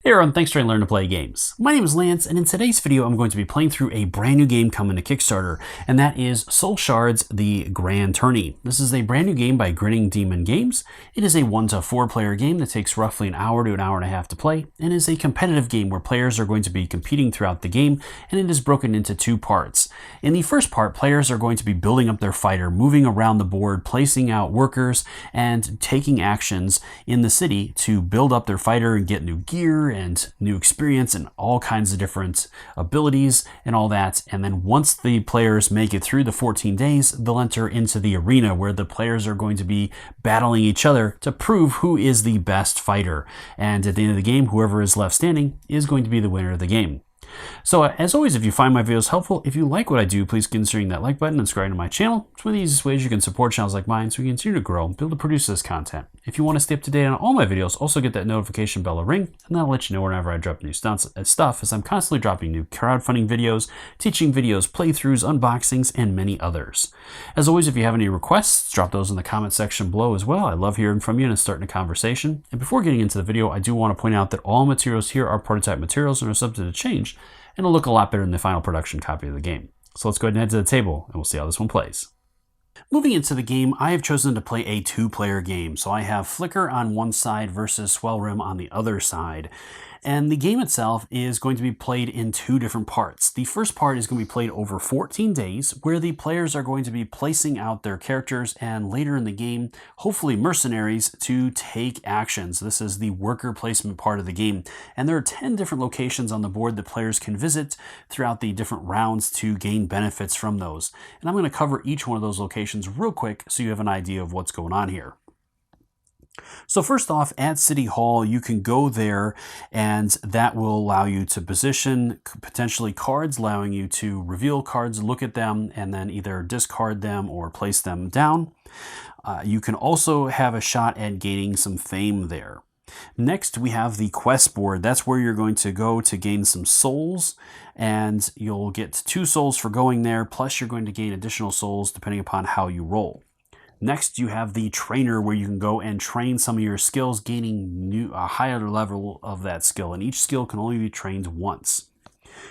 Hey everyone, thanks for learning to play games. My name is Lance, and in today's video I'm going to be playing through a brand new game coming to Kickstarter, and that is Soulshards, the Grand Tourney. This is a brand new game by Grinning Games. It is a 1 to 4 player game that takes roughly an hour to an hour and a half to play, and is a competitive game where players are going to be competing throughout the game, and it is broken into 2 parts. In the first part, players are going to be building up their fighter, moving around the board, placing out workers, and taking actions in the city to build up their fighter and get new gear and new experience and all kinds of different abilities and all that. And then once the players make it through the 14 days, they'll enter into the arena where the players are going to be battling each other to prove who is the best fighter. And at the end of the game, whoever is left standing is going to be the winner of the game. So as always, if you find my videos helpful, if you like what I do, please consider hitting that like button and subscribing to my channel. It's one of the easiest ways you can support channels like mine so we can continue to grow and be able to produce this content. If you want to stay up to date on all my videos, also get that notification bell to ring, and that'll let you know whenever I drop new stuff, as I'm constantly dropping new crowdfunding videos, teaching videos, playthroughs, unboxings, and many others. As always, if you have any requests, drop those in the comment section below as well. I love hearing from you and starting a conversation. And before getting into the video, I do want to point out that all materials here are prototype materials and are subject to change, and it'll look a lot better than the final production copy of the game. So let's go ahead and head to the table, and we'll see how this one plays. Moving into the game, I have chosen to play a 2-player game. So I have Flicker on one side versus Swellrim on the other side. And the game itself is going to be played in 2 different parts. The first part is going to be played over 14 days, where the players are going to be placing out their characters and later in the game, hopefully mercenaries, to take actions. This is the worker placement part of the game. And there are 10 different locations on the board that players can visit throughout the different rounds to gain benefits from those. And I'm going to cover each one of those locations real quick so you have an idea of what's going on here. So first off, at City Hall, you can go there, and that will allow you to position potentially cards, allowing you to reveal cards, look at them, and then either discard them or place them down. You can also have a shot at gaining some fame there. Next, we have the quest board. That's where you're going to go to gain some souls, and you'll get 2 souls for going there, plus you're going to gain additional souls depending upon how you roll. Next, you have the trainer, where you can go and train some of your skills, gaining a higher level of that skill, and each skill can only be trained once.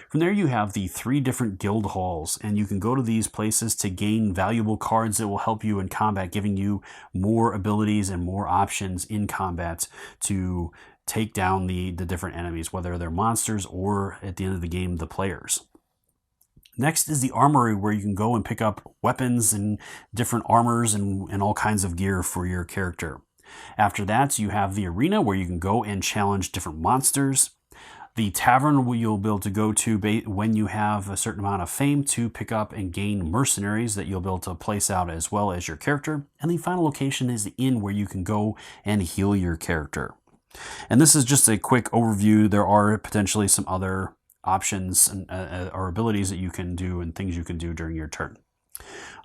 From there, you have the 3 different guild halls, and you can go to these places to gain valuable cards that will help you in combat, giving you more abilities and more options in combat to take down the different enemies, whether they're monsters or, at the end of the game, the players. Next is the armory, where you can go and pick up weapons and different armors and all kinds of gear for your character. After that, you have the arena, where you can go and challenge different monsters. The tavern, where you'll be able to go to when you have a certain amount of fame to pick up and gain mercenaries that you'll be able to place out as well as your character. And the final location is the inn, where you can go and heal your character. And this is just a quick overview. There are potentially some other options and or abilities that you can do and things you can do during your turn.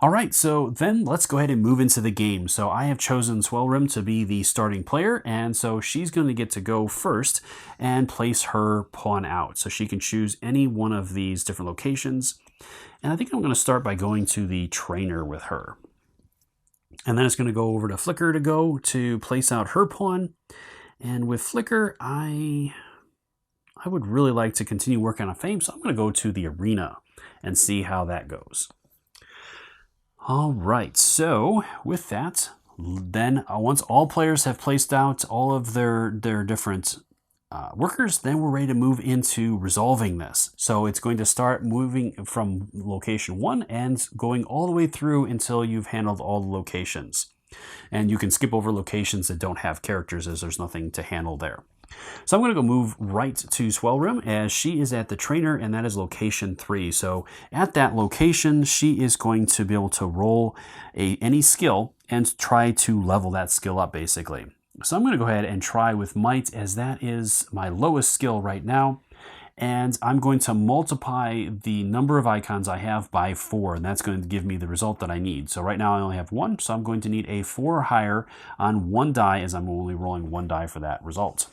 All right, so then let's go ahead and move into the game. So I have chosen Swellrim to be the starting player, and so she's going to get to go first and place her pawn out. So she can choose any one of these different locations. And I think I'm going to start by going to the trainer with her. And then it's going to go over to Flicker to go to place out her pawn. And with Flicker, I would really like to continue working on fame, so I'm going to go to the arena and see how that goes. All right, so with that, then once all players have placed out all of their different workers, then we're ready to move into resolving this. So it's going to start moving from location 1 and going all the way through until you've handled all the locations. And you can skip over locations that don't have characters, as there's nothing to handle there. So I'm going to go move right to Swellrim, as she is at the trainer, and that is location 3. So at that location, she is going to be able to roll any skill and try to level that skill up, basically. So I'm going to go ahead and try with Might, as that is my lowest skill right now. And I'm going to multiply the number of icons I have by 4, and that's going to give me the result that I need. So right now I only have 1, so I'm going to need a 4 or higher on 1 die, as I'm only rolling 1 die for that result.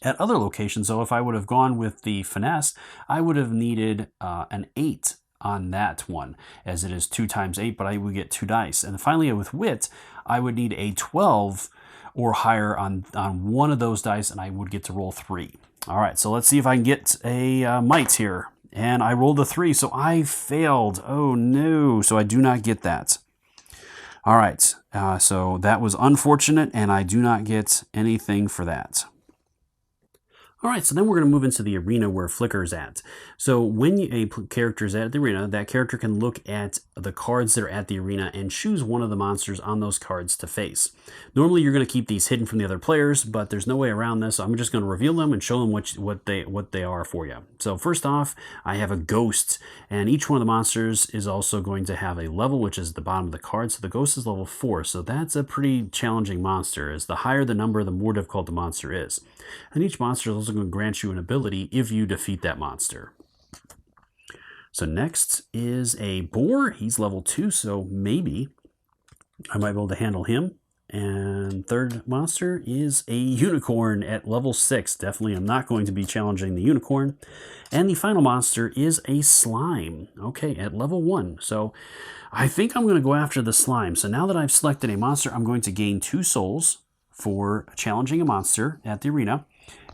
At other locations, though, if I would have gone with the finesse, I would have needed an 8 on that one, as it is 2 times 8, but I would get 2 dice. And finally, with wit, I would need a 12 or higher on one of those dice, and I would get to roll 3. All right, so let's see if I can get a might here. And I rolled a 3, so I failed. Oh no, so I do not get that. All right, so that was unfortunate, and I do not get anything for that. All right, so then we're going to move into the arena where Flicker is at. So when a character is at the arena, that character can look at the cards that are at the arena and choose one of the monsters on those cards to face. Normally, you're going to keep these hidden from the other players, but there's no way around this. So I'm just going to reveal them and show them what they are for you. So first off, I have a ghost, and each one of the monsters is also going to have a level, which is at the bottom of the card. So the ghost is level 4, so that's a pretty challenging monster. As the higher the number, the more difficult the monster is. And each monster is also going to grant you an ability if you defeat that monster. So next is a boar. He's level 2, so maybe I might be able to handle him. And third monster is a unicorn at level 6. Definitely I'm not going to be challenging the unicorn. And the final monster is a slime. Okay, at level 1. So I think I'm going to go after the slime. So now that I've selected a monster, I'm going to gain 2 souls for challenging a monster at the arena.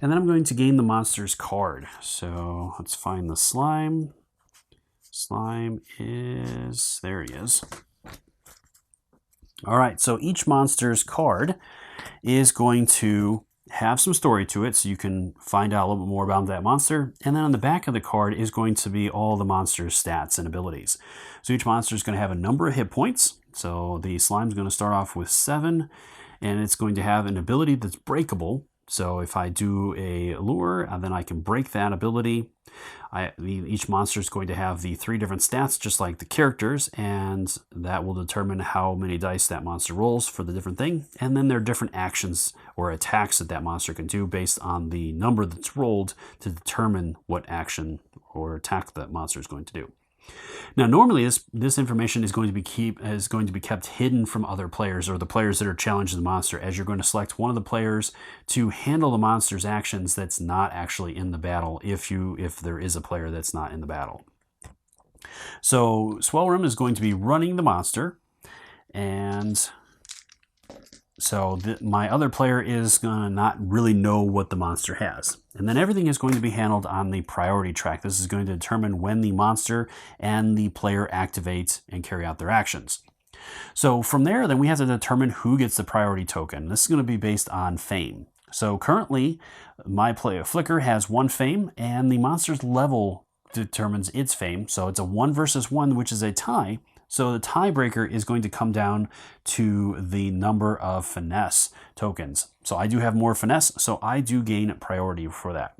And then I'm going to gain the monster's card. So let's find the slime. Slime is, there he is. All right, so each monster's card is going to have some story to it, so you can find out a little bit more about that monster. And then on the back of the card is going to be all the monster's stats and abilities. So each monster is going to have a number of hit points. So the slime is going to start off with 7, and it's going to have an ability that's breakable. So if I do a lure, then I can break that ability. Each monster is going to have the 3 different stats, just like the characters, and that will determine how many dice that monster rolls for the different thing. And then there are different actions or attacks that that monster can do based on the number that's rolled to determine what action or attack that monster is going to do. Now, normally this information is going to be kept hidden from other players or the players that are challenging the monster, as you're going to select one of the players to handle the monster's actions that's not actually in the battle if there is a player that's not in the battle. So Swellrim is going to be running the monster, and so my other player is going to not really know what the monster has. And then everything is going to be handled on the priority track. This is going to determine when the monster and the player activate and carry out their actions. So from there, then we have to determine who gets the priority token. This is going to be based on fame. So currently, my player Flicker has 1 fame, and the monster's level determines its fame. So it's a 1 versus 1, which is a tie. So the tiebreaker is going to come down to the number of finesse tokens. So I do have more finesse, so I do gain priority for that.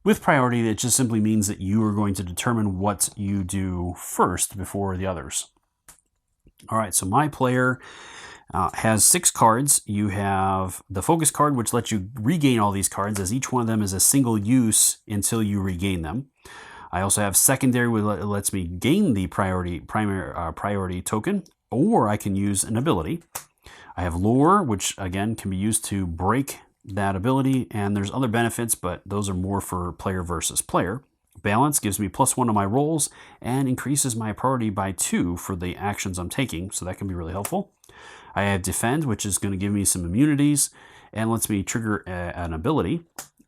With priority, it just simply means that you are going to determine what you do first before the others. All right, so my player has 6 cards. You have the focus card, which lets you regain all these cards, as each one of them is a single use until you regain them. I also have secondary, which lets me gain the priority token, or I can use an ability. I have lure, which again can be used to break that ability, and there's other benefits, but those are more for player versus player. Balance gives me +1 on my rolls and increases my priority by 2 for the actions I'm taking, so that can be really helpful. I have defend, which is going to give me some immunities and lets me trigger an ability.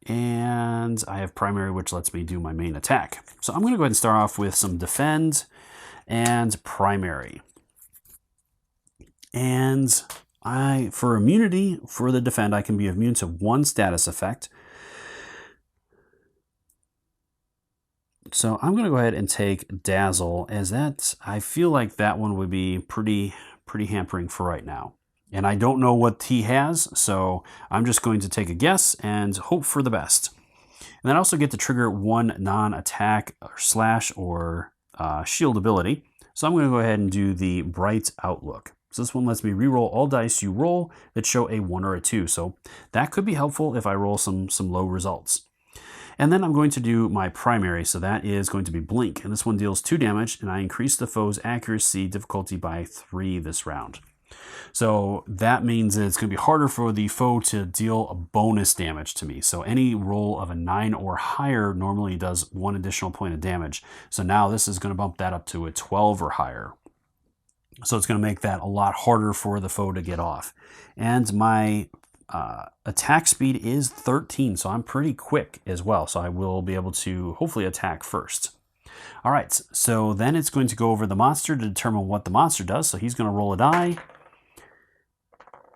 And I have primary, which lets me do my main attack. So I'm going to go ahead and start off with some defend and primary. And for immunity, for the defend, I can be immune to 1 status effect. So I'm going to go ahead and take Dazzle, as I feel like that one would be pretty hampering for right now. And I don't know what he has, so I'm just going to take a guess and hope for the best. And then I also get to trigger 1 non-attack or slash or shield ability. So I'm going to go ahead and do the Bright Outlook. So this one lets me reroll all dice you roll that show a 1 or a 2. So that could be helpful if I roll some low results. And then I'm going to do my primary, so that is going to be Blink. And this one deals 2 damage, and I increase the foe's accuracy difficulty by 3 this round. So that means that it's going to be harder for the foe to deal a bonus damage to me. So any roll of a 9 or higher normally does 1 additional point of damage. So now this is going to bump that up to a 12 or higher. So it's going to make that a lot harder for the foe to get off. And my attack speed is 13, so I'm pretty quick as well. So I will be able to hopefully attack first. All right, so then it's going to go over the monster to determine what the monster does. So he's going to roll a die,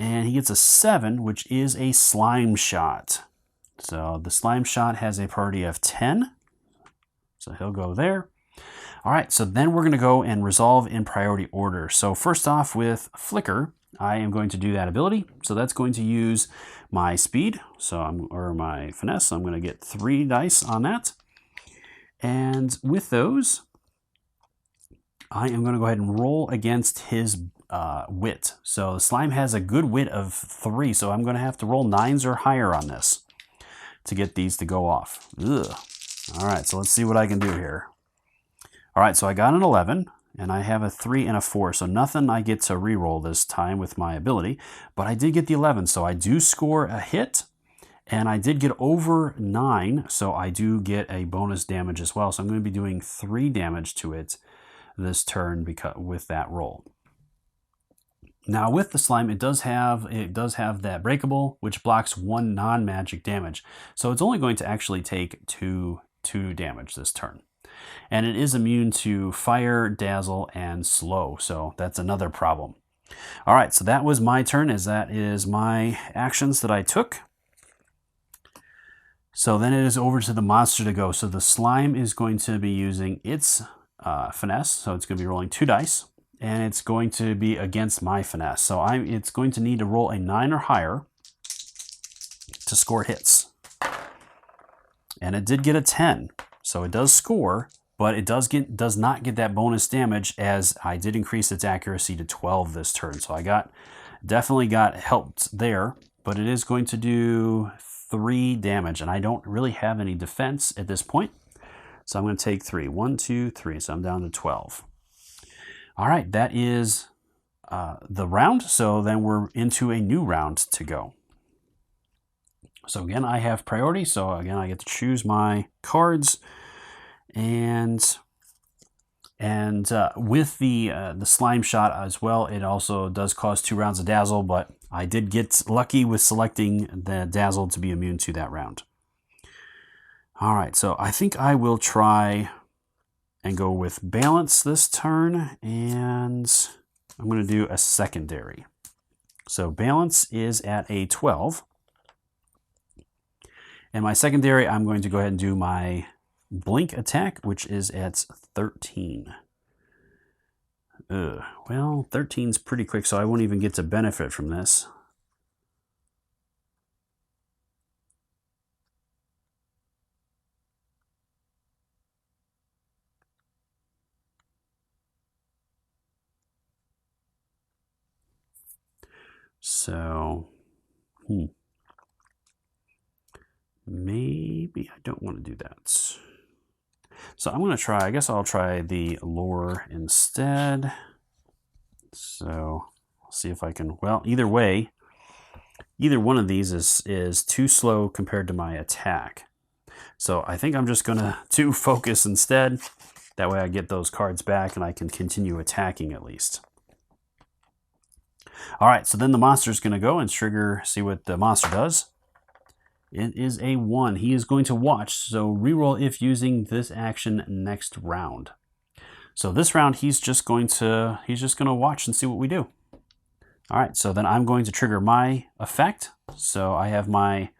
and he gets a 7, which is a slime shot. So the slime shot has a priority of 10, so he'll go there. All right, so then we're going to go and resolve in priority order. So first off with Flicker, I am going to do that ability. So that's going to use my speed, or my finesse. So I'm going to get 3 dice on that. And with those, I am going to go ahead and roll against his wit. So the slime has a good wit of 3, so I'm going to have to roll 9s or higher on this to get these to go off. Ugh. All right, so let's see what I can do here. All right, so I got an 11, and I have a 3 and a 4, so nothing I get to re-roll this time with my ability, but I did get the 11, so I do score a hit, and I did get over 9, so I do get a bonus damage as well. So I'm going to be doing 3 damage to it this turn with that roll. Now with the slime, it does have that breakable, which blocks 1 non-magic damage. So it's only going to actually take 2 damage this turn. And it is immune to fire, dazzle, and slow. So that's another problem. All right, so that was my turn, as that is my actions that I took. So then it is over to the monster to go. So the slime is going to be using its finesse. So it's going to be rolling 2 dice. And it's going to be against my finesse. So it's going to need to roll a 9 or higher to score hits. And it did get a 10. So it does score, but it does not get that bonus damage, as I did increase its accuracy to 12 this turn. So I definitely got helped there, but it is going to do 3 damage, and I don't really have any defense at this point. So I'm going to take 3. 1, 2, 3. So I'm down to 12. All right, that is the round. So then we're into a new round to go. So again, I have priority. So again, I get to choose my cards, and with the slime shot as well, it also does cause 2 rounds of dazzle, but I did get lucky with selecting the dazzle to be immune to that round. All right, so I think I will try and go with balance this turn, and I'm going to do a secondary. So balance is at a 12. And my secondary, I'm going to go ahead and do my blink attack, which is at 13. Well, 13's pretty quick, so I won't even get to benefit from this. So, maybe I don't want to do that. So I'm going to try, I guess I'll try the lure instead. So I'll see if I can, well, either way, either one of these is too slow compared to my attack. So I think I'm just going to focus instead. That way I get those cards back and I can continue attacking at least. All right, so then the monster's going to go and trigger, see what the monster does. It is a 1. He is going to watch, so reroll if using this action next round. So this round, he's just going to watch and see what we do. All right, so then I'm going to trigger my effect. So I have my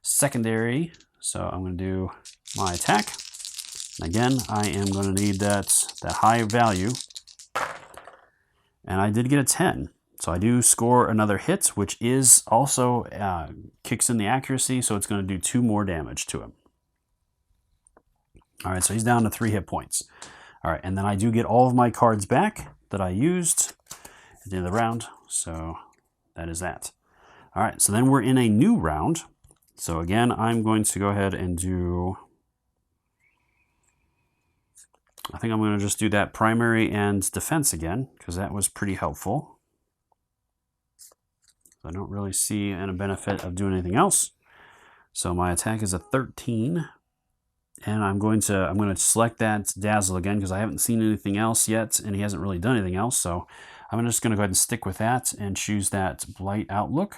secondary, so I'm going to do my attack. Again, I am going to need that high value. And I did get a 10. So I do score another hit, which is also kicks in the accuracy, so it's going to do 2 more damage to him. All right, so he's down to 3 hit points. All right, and then I do get all of my cards back that I used at the end of the round, so that is that. All right, so then we're in a new round. So again, I'm going to go ahead and do, I think I'm going to just do that primary and defense again, because that was pretty helpful. I don't really see any benefit of doing anything else. So my attack is a 13, and I'm going to select that dazzle again because I haven't seen anything else yet, and he hasn't really done anything else. So I'm just going to go ahead and stick with that and choose that blight outlook.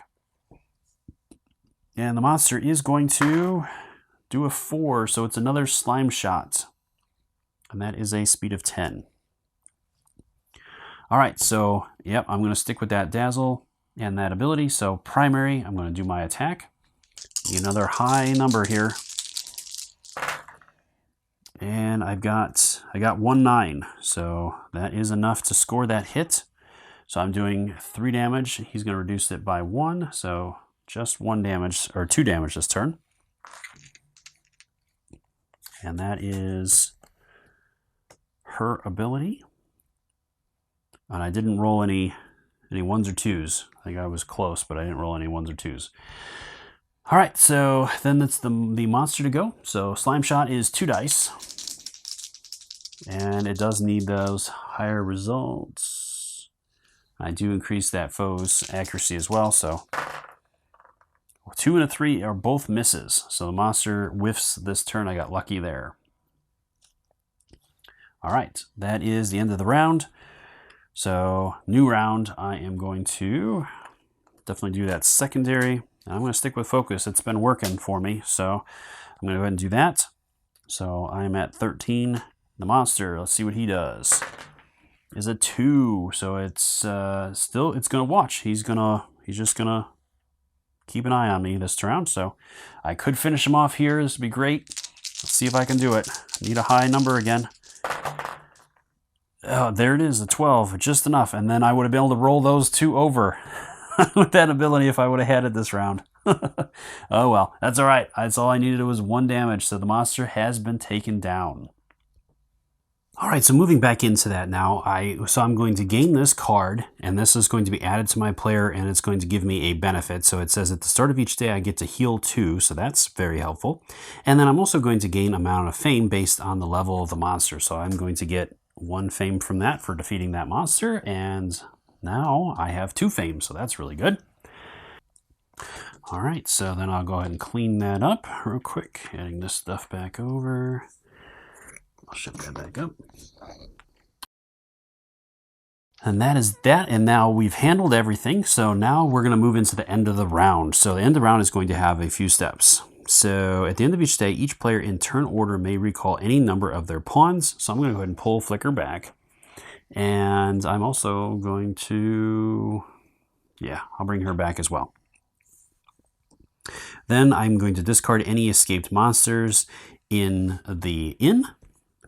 And the monster is going to do a 4, so it's another slime shot. And that is a speed of 10. All right, so, yep, I'm going to stick with that dazzle and that ability. So primary, I'm going to do my attack. Another high number here. And I got 1-9, so that is enough to score that hit. So I'm doing 3 damage. He's going to reduce it by 1, so just 1 damage, or 2 damage this turn. And that is her ability. And I didn't roll any 1s or 2s. I think I was close, but I didn't roll any 1s or 2s. All right, so then it's the monster to go. So Slime Shot is 2 dice. And it does need those higher results. I do increase that foe's accuracy as well, so 2 and a 3 are both misses. So the monster whiffs this turn. I got lucky there. All right, that is the end of the round. So new round, I am going to definitely do that secondary. I'm going to stick with focus. It's been working for me, so I'm going to go ahead and do that. So I'm at 13. The monster, let's see what he does. Is a 2, so it's it's going to watch. He's just going to keep an eye on me this round, so I could finish him off here. This would be great. Let's see if I can do it. I need a high number again. Oh, there it is, a 12, just enough, and then I would have been able to roll those 2 over with that ability if I would have had it this round. Oh well, that's all right. That's all I needed was 1 damage, so the monster has been taken down. All right, so moving back into that now, I'm going to gain this card, and this is going to be added to my player, and it's going to give me a benefit. So it says at the start of each day, I get to heal 2, so that's very helpful. And then I'm also going to gain amount of fame based on the level of the monster. So I'm going to get 1 fame from that for defeating that monster, and now I have 2 fame, so that's really good. All right, so then I'll go ahead and clean that up real quick, adding this stuff back over. I'll shift that back up. And that is that, and now we've handled everything, so now we're going to move into the end of the round. So the end of the round is going to have a few steps. So at the end of each day, each player in turn order may recall any number of their pawns. So I'm going to go ahead and pull Flicker back. And I'm also going to, I'll bring her back as well. Then I'm going to discard any escaped monsters in the inn.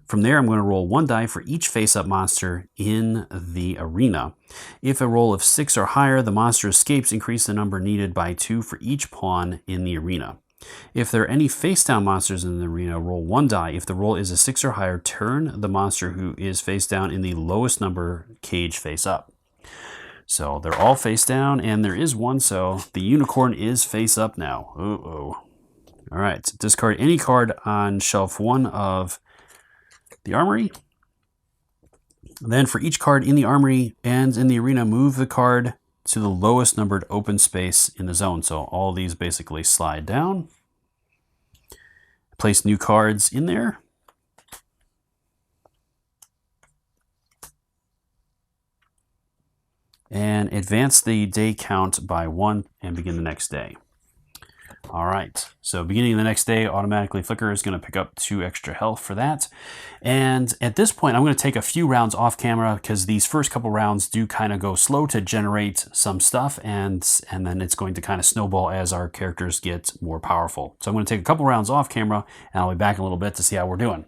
From there, I'm going to roll 1 die for each face-up monster in the arena. If a roll of 6 or higher, the monster escapes, increase the number needed by 2 for each pawn in the arena. If there are any face-down monsters in the arena, roll 1 die. If the roll is a 6 or higher, turn the monster who is face down in the lowest number cage face up. So they're all face down, and there is one, so the unicorn is face up now. Uh-oh. All right, discard any card on shelf 1 of the armory. Then for each card in the armory and in the arena, move the card to the lowest numbered open space in the zone. So all these basically slide down. Place new cards in there. And advance the day count by 1 and begin the next day. All right, so beginning of the next day, automatically Flicker is going to pick up 2 extra health for that. And at this point, I'm going to take a few rounds off camera because these first couple rounds do kind of go slow to generate some stuff, and then it's going to kind of snowball as our characters get more powerful. So I'm going to take a couple rounds off camera, and I'll be back in a little bit to see how we're doing.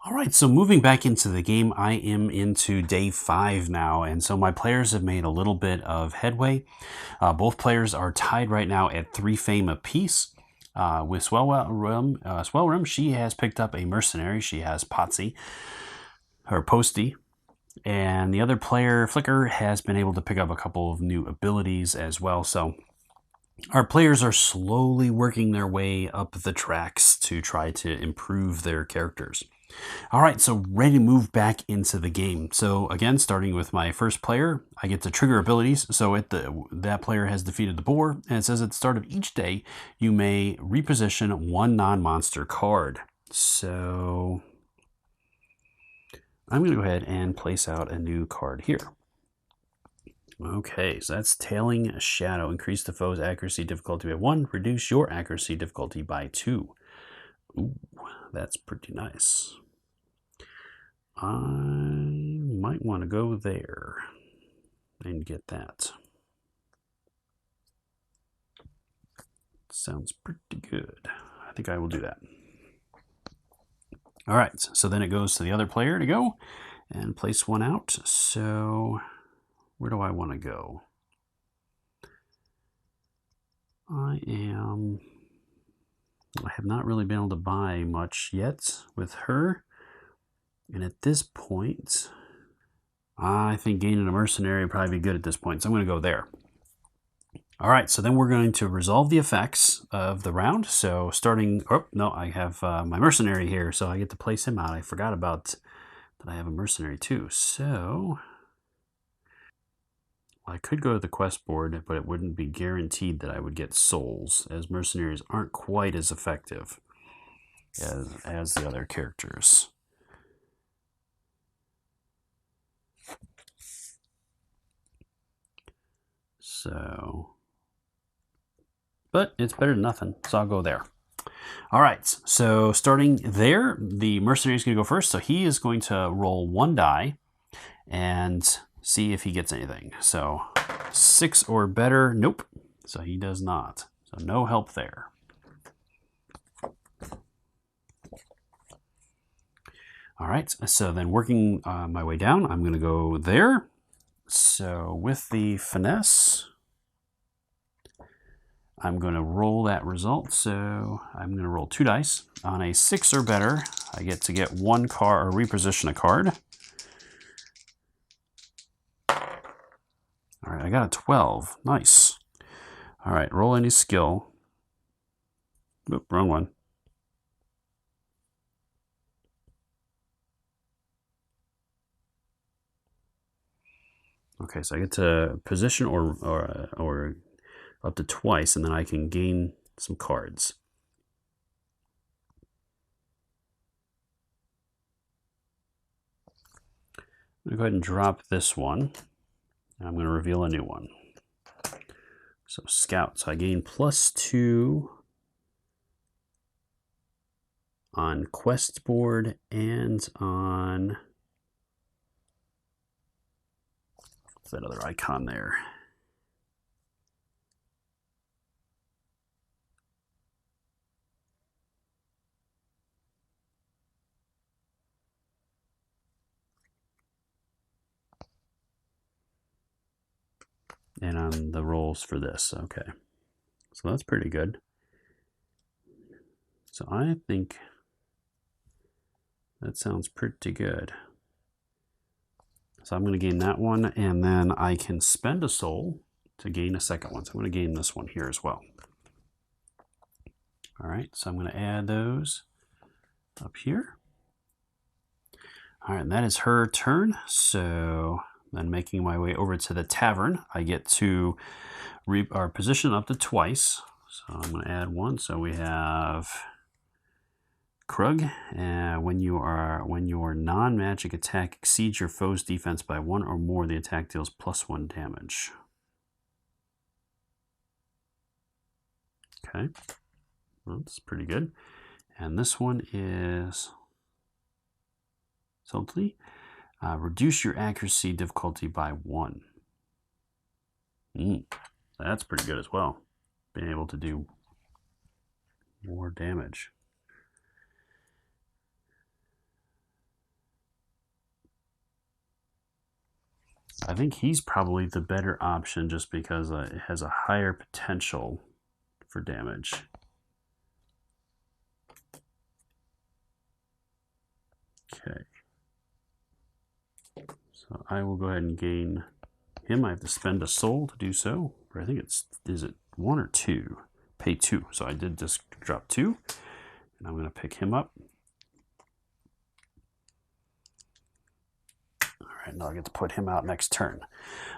All right, so moving back into the game, I am into day 5 now, and so my players have made a little bit of headway. Both players are tied right now at 3 fame apiece. With Swellrim, she has picked up a mercenary. She has Potsy, or Posty, and the other player, Flicker, has been able to pick up a couple of new abilities as well. So our players are slowly working their way up the tracks to try to improve their characters. All right, so ready to move back into the game. So again, starting with my first player, I get to trigger abilities. So that player has defeated the boar, and it says at the start of each day, you may reposition 1 non-monster card. So I'm going to go ahead and place out a new card here. Okay, so that's Tailing a Shadow. Increase the foe's accuracy difficulty by 1. Reduce your accuracy difficulty by 2. Ooh, that's pretty nice. I might want to go there and get that. Sounds pretty good. I think I will do that. All right, so then it goes to the other player to go and place one out. So where do I want to go? I have not really been able to buy much yet with her. And at this point, I think gaining a mercenary would probably be good at this point. So I'm going to go there. All right, so then we're going to resolve the effects of the round. So starting, oh, no, I have my mercenary here, so I get to place him out. I forgot about that I have a mercenary too. So I could go to the quest board, but it wouldn't be guaranteed that I would get souls, as mercenaries aren't quite as effective as the other characters. So, but it's better than nothing, so I'll go there. All right, so starting there, the mercenary is going to go first. So he is going to roll 1 die and see if he gets anything. So 6 or better, nope. So he does not. So no help there. All right, so then working my way down, I'm going to go there. So with the finesse, I'm going to roll that result. So I'm going to roll 2 dice. On a 6 or better, I get to get 1 card or reposition a card. All right, I got a 12. Nice. All right, roll any skill. Oop, wrong one. Okay, so I get to position or up to twice, and then I can gain some cards. I'm going to go ahead and drop this one. And I'm going to reveal a new one. So Scout. So I gain +2 on quest board and on what's that other icon there? And on the rolls for this. Okay. So that's pretty good. So I think that sounds pretty good. So I'm going to gain that one, and then I can spend a soul to gain a second one. So I'm going to gain this one here as well. All right, so I'm going to add those up here. All right, and that is her turn. So then making my way over to the tavern, I get to position up to twice. So I'm going to add 1. So we have Krug. When your non-magic attack exceeds your foe's defense by 1 or more, the attack deals +1 damage. Okay, well, that's pretty good. And this one is Soulshards. Reduce your accuracy difficulty by 1. That's pretty good as well. Being able to do more damage. I think he's probably the better option just because it has a higher potential for damage. Okay. So I will go ahead and gain him. I have to spend a soul to do so. Or I think is it 1 or 2? Pay 2. So I did just drop 2. And I'm going to pick him up. Alright, now I get to put him out next turn.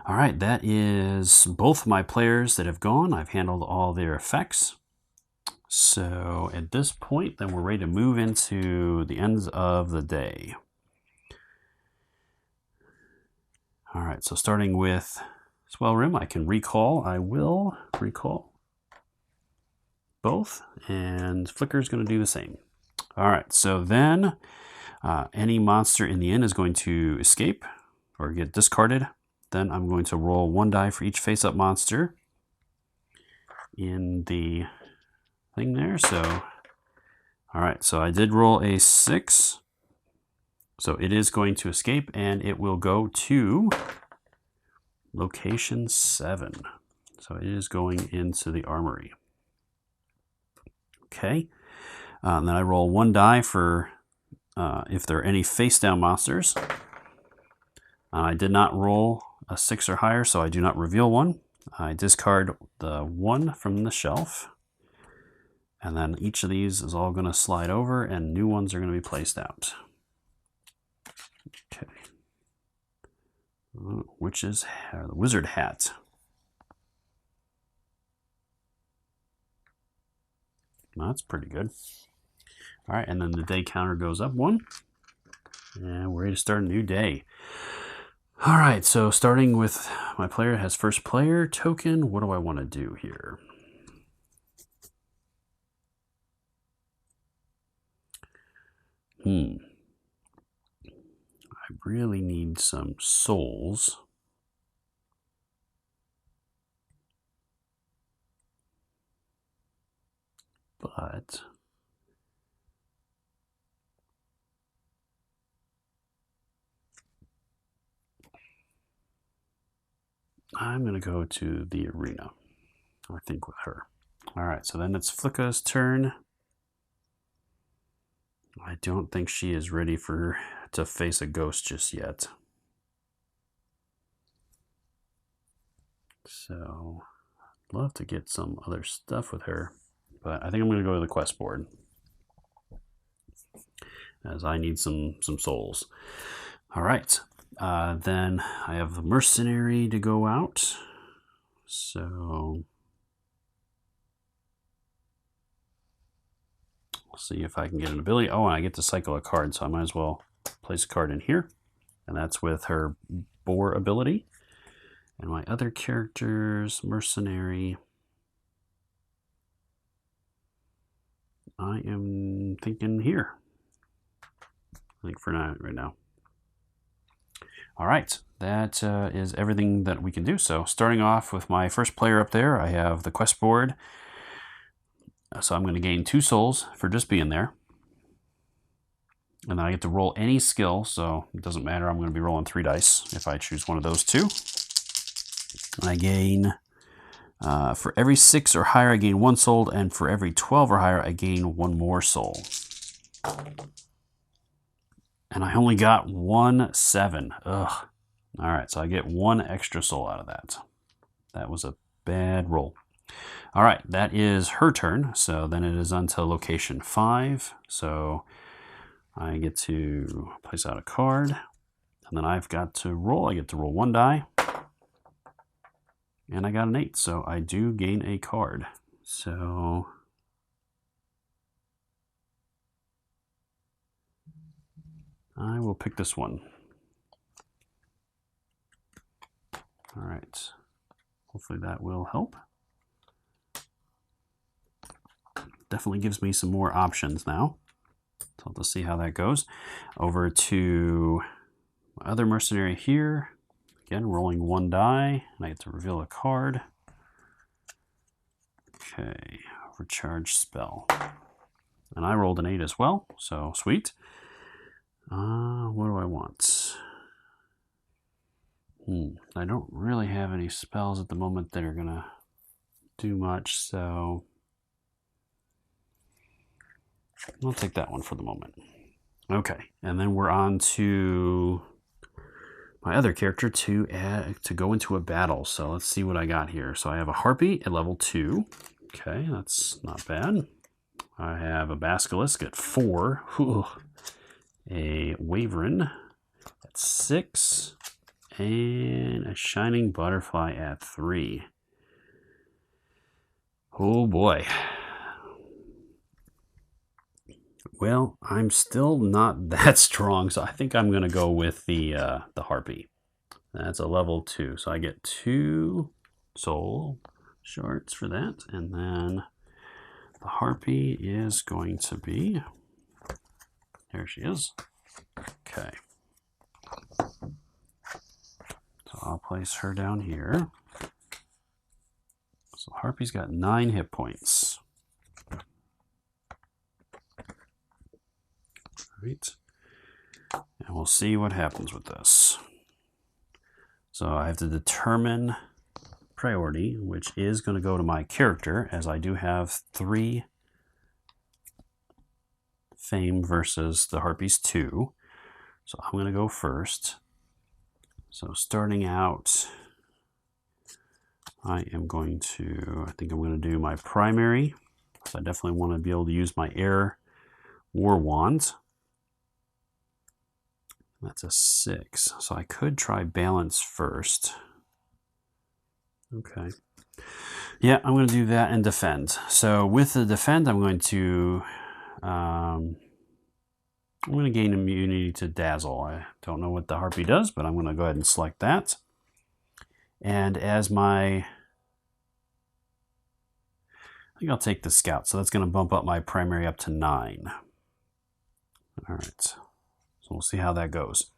Alright, that is both my players that have gone. I've handled all their effects. So at this point, then we're ready to move into the ends of the day. Alright, so starting with Swell rim, I can recall. I will recall both, and Flicker is going to do the same. All right, so then any monster in the inn is going to escape or get discarded. Then I'm going to roll 1 die for each face-up monster in the thing there. So, all right, so I did roll a 6. So it is going to escape, and it will go to location 7. So it is going into the armory. Okay, and then I roll 1 die for if there are any face-down monsters. I did not roll a 6 or higher, so I do not reveal one. I discard the 1 from the shelf, and then each of these is all going to slide over, and new ones are going to be placed out. Okay. Which is the wizard hat. That's pretty good. All right, and then the day counter goes up 1. And we're ready to start a new day. All right, so starting with my player has first player token. What do I want to do here? I really need some souls. But I'm going to go to the arena, I think, with her. All right, so then it's Flicka's turn. I don't think she is ready to face a ghost just yet. So I'd love to get some other stuff with her, but I think I'm going to go to the quest board, as I need some souls. All right, then I have the mercenary to go out. So we'll see if I can get an ability. Oh, and I get to cycle a card, so I might as well place a card in here. And that's with her boar ability. And my other characters, mercenary, I am thinking here. I think for now, right now. All right, that is everything that we can do. So starting off with my first player up there, I have the quest board. So I'm going to gain 2 souls for just being there. And then I get to roll any skill, so it doesn't matter. I'm going to be rolling 3 dice if I choose one of those 2. And I gain, for every 6 or higher, I gain 1 soul, and for every 12 or higher, I gain 1 more soul. And I only got 1 7. Ugh. All right, so I get 1 extra soul out of that. That was a bad roll. All right, that is her turn. So then it is until location 5. So I get to place out a card. And then I've got to roll. I get to roll 1 die. And I got an 8. So I do gain a card. So I will pick this one. All right. Hopefully that will help. Definitely gives me some more options now. So let's see how that goes. Over to my other mercenary here. Again, rolling 1 die, and I get to reveal a card. Okay, overcharge spell. And I rolled an 8 as well, so sweet. What do I want? I don't really have any spells at the moment that are gonna do much, so I'll take that one for the moment. Okay, and then we're on to my other character to go into a battle. So let's see what I got here. So I have a harpy at level 2. Okay, that's not bad. I have a basilisk at 4. Ooh. A wyvern at 6. And a shining butterfly at 3. Oh boy. Well, I'm still not that strong, so I think I'm going to go with the harpy. That's a level 2. So I get 2 soul shards for that. And then the harpy is going to be, there she is. Okay. So I'll place her down here. So harpy's got 9 hit points. Right. And we'll see what happens with this. So I have to determine priority, which is going to go to my character, as I do have 3 fame versus the harpies 2. So I'm going to go first. So starting out, I think I'm going to do my primary. So I definitely want to be able to use my air war wand. That's a 6. So I could try balance first. Okay. Yeah, I'm going to do that and defend. So with the defend, I'm going to gain immunity to dazzle. I don't know what the harpy does, but I'm going to go ahead and select that. And as I think I'll take the scout. So that's going to bump up my primary up to 9. All right. So we'll see how that goes.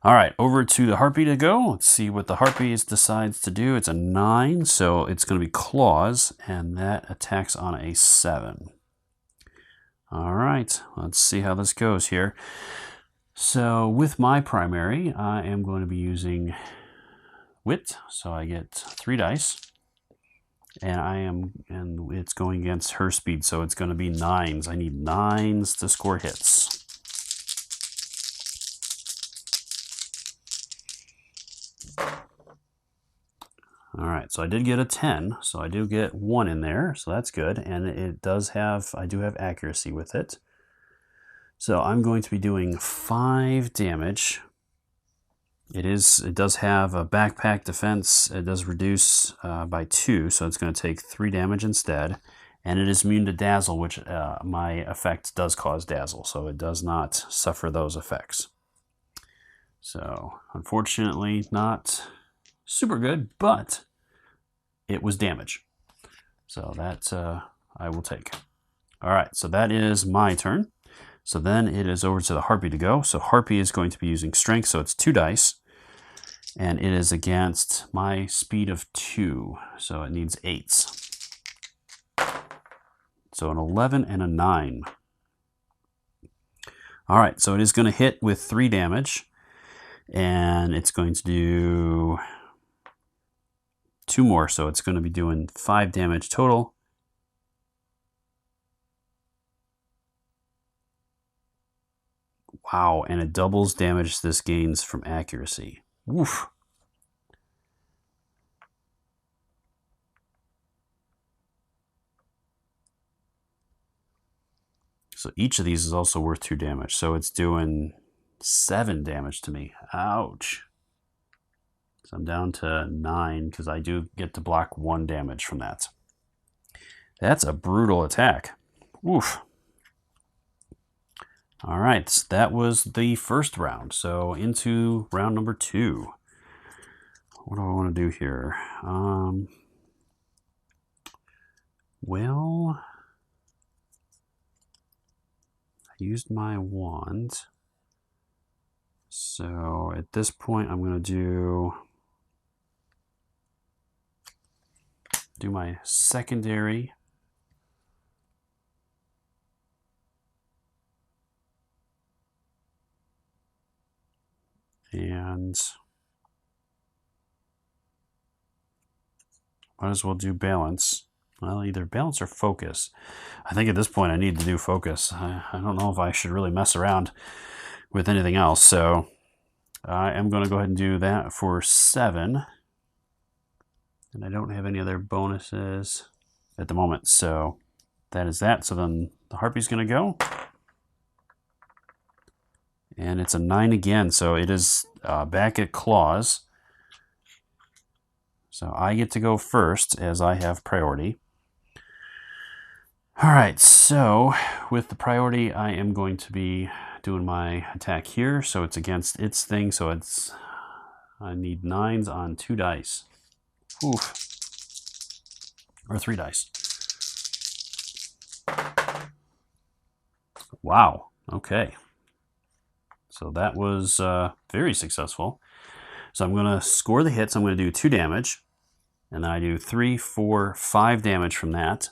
All right, over to the harpy to go. Let's see what the harpy decides to do. It's a 9, so it's going to be claws, and that attacks on a 7. All right, let's see how this goes here. So with my primary, I am going to be using wit, so I get 3 dice, and it's going against her speed, so it's going to be 9s. I need 9s to score hits. All right, so I did get a 10, so I do get 1 in there, so that's good, and I do have accuracy with it. So I'm going to be doing 5 damage. It does have a backpack defense. It does reduce by 2, so it's going to take 3 damage instead, and it is immune to dazzle, which my effect does cause dazzle, so it does not suffer those effects. So unfortunately, not super good, but it was damage. So that I will take. All right, so that is my turn. So then it is over to the harpy to go. So harpy is going to be using strength, so it's 2 dice. And it is against my speed of 2, so it needs 8s. So an 11 and a 9. All right, so it is going to hit with 3 damage. And it's going to do 2 more, so it's going to be doing 5 damage total. Wow, and it doubles damage this gains from accuracy. Woof. So each of these is also worth 2 damage, so it's doing 7 damage to me. Ouch. So I'm down to 9 because I do get to block 1 damage from that. That's a brutal attack. Oof. All right, so that was the first round. So into round number 2. What do I want to do here? Well, I used my wand. So at this point, I'm going to do my secondary. And might as well do balance. Well, either balance or focus. I think at this point I need to do focus. I don't know if I should really mess around with anything else. So I am going to go ahead and do that for 7. And I don't have any other bonuses at the moment. So that is that. So then the harpy's going to go. And it's a 9 again. So it is back at claws. So I get to go first as I have priority. All right, so with the priority, I am going to be doing my attack here. So it's against its thing. So it's I need 9s on 2 dice. Oof. Or 3 dice. Wow. Okay. So that was very successful. So I'm going to score the hits. I'm going to do 2 damage. And then I do 3, 4, 5 damage from that.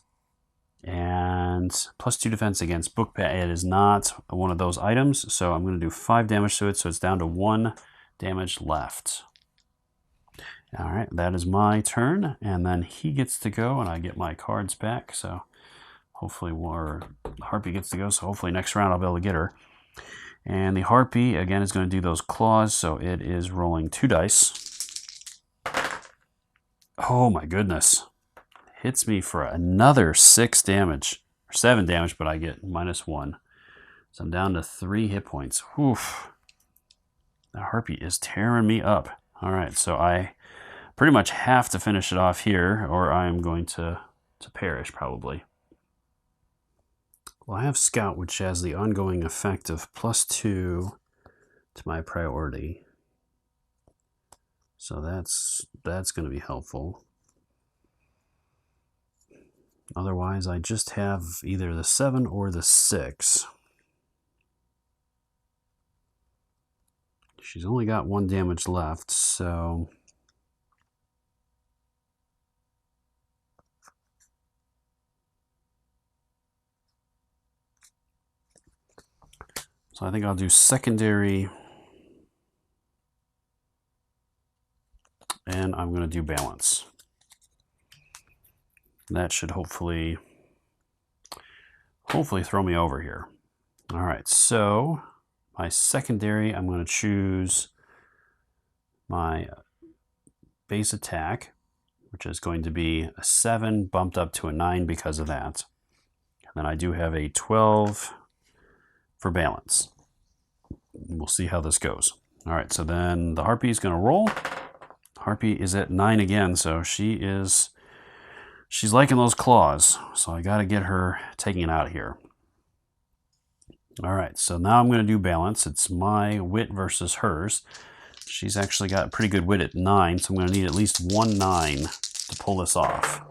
And plus 2 defense against book bag. It is not one of those items. So I'm going to do 5 damage to it. So it's down to 1 damage left. All right, that is my turn. And then he gets to go and I get my cards back. So hopefully, or Harpy gets to go. So hopefully next round I'll be able to get her. And the Harpy, again, is going to do those claws. So it is rolling 2 dice. Oh my goodness. Hits me for another 6 damage. Or 7 damage, but I get -1. So I'm down to 3 hit points. Oof. The Harpy is tearing me up. All right, so I pretty much have to finish it off here, or I'm going to perish probably. Well, I have Scout, which has the ongoing effect of +2 to my priority. So that's going to be helpful. Otherwise, I just have either the 7 or the 6. She's only got 1 damage left, so... So I think I'll do secondary, and I'm going to do balance. That should hopefully throw me over here. All right, so my secondary, I'm going to choose my base attack, which is going to be a 7 bumped up to a 9 because of that. And then I do have a 12 for balance. We'll see how this goes. All right, so then the Harpy is going to roll. Harpy is at 9 again, so she's liking those claws. So I got to get her taking it out of here. All right, so now I'm going to do balance. It's my wit versus hers. She's actually got pretty good wit at 9, so I'm going to need at least 1 9 to pull this off.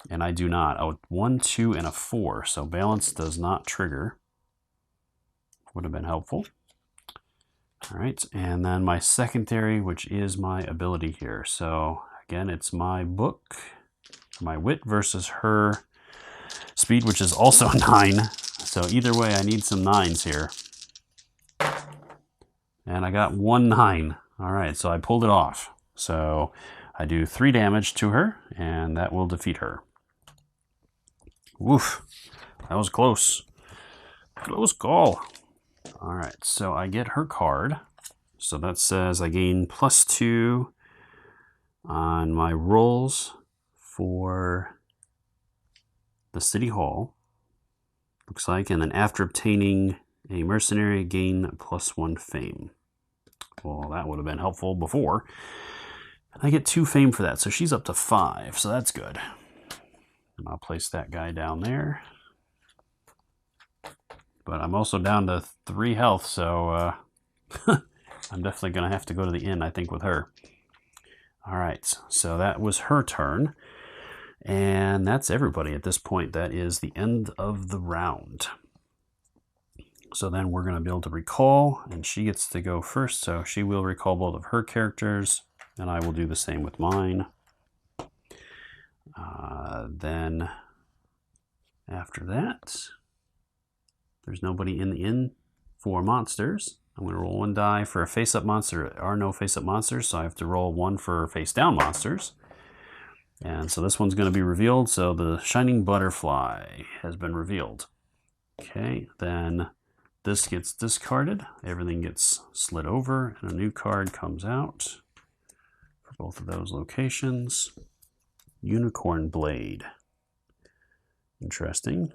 And I do not. Oh, 1, 2, and a 4. So balance does not trigger. Would have been helpful. All right, and then my secondary, which is my ability here. So again, it's my book, my wit versus her speed, which is also 9. So either way, I need some 9s here. And I got 1 9. All right, so I pulled it off. So I do 3 damage to her, and that will defeat her. Woof, that was close. Close call. All right, so I get her card. So that says I gain +2 on my rolls for the City Hall. Looks like, and then after obtaining a mercenary, gain +1 fame. Well, that would have been helpful before. I get 2 fame for that, so she's up to 5, so that's good. And I'll place that guy down there. But I'm also down to 3 health, so I'm definitely going to have to go to the inn, I think, with her. All right, so that was her turn. And that's everybody at this point. That is the end of the round. So then we're going to be able to recall, and she gets to go first. So she will recall both of her characters, and I will do the same with mine. Then after that, there's nobody in the inn for monsters. I'm going to roll 1 die for a face-up monster. There are no face-up monsters, so I have to roll 1 for face-down monsters. And so this one's going to be revealed. So the Shining Butterfly has been revealed. Okay, then this gets discarded. Everything gets slid over, and a new card comes out for both of those locations. Unicorn Blade. Interesting.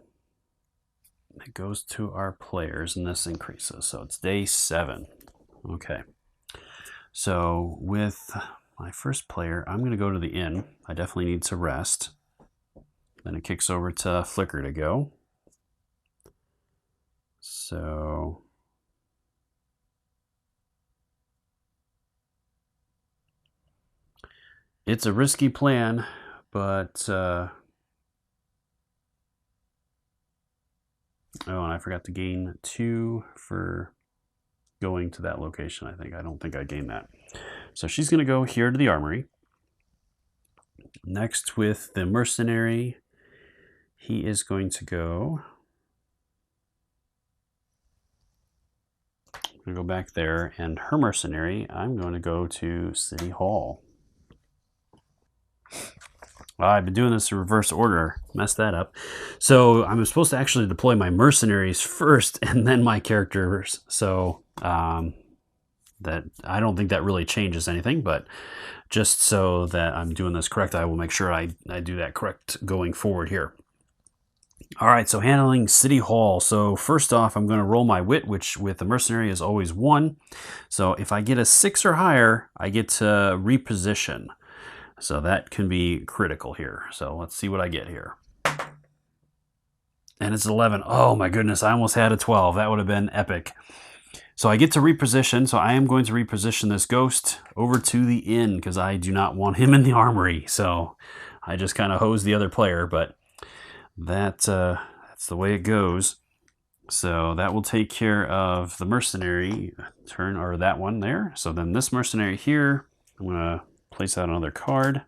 It goes to our players, and this increases. So it's day 7. Okay. So with my first player, I'm going to go to the inn. I definitely need to rest. Then it kicks over to Flicker to go. So It's a risky plan, but oh, and I forgot to gain 2 for going to that location. I don't think I gained that. So she's going to go here to the armory. Next, with the mercenary, he is going to go. I'm going to go back there, and her mercenary, I'm going to go to City Hall. I've been doing this in reverse order. Messed that up. So I'm supposed to actually deploy my mercenaries first and then my characters. So that I don't think that really changes anything, but just so that I'm doing this correct, I will make sure I do that correct going forward here. All right, so handling City Hall. So first off, I'm going to roll my wit, which with the mercenary is always 1. So if I get a 6 or higher, I get to reposition. So that can be critical here. So let's see what I get here. And it's 11. Oh my goodness, I almost had a 12. That would have been epic. So I get to reposition. So I am going to reposition this ghost over to the inn because I do not want him in the armory. So I just kind of hose the other player, but that's the way it goes. So that will take care of the mercenary turn, or that one there. So then this mercenary here, I'm going to place out another card.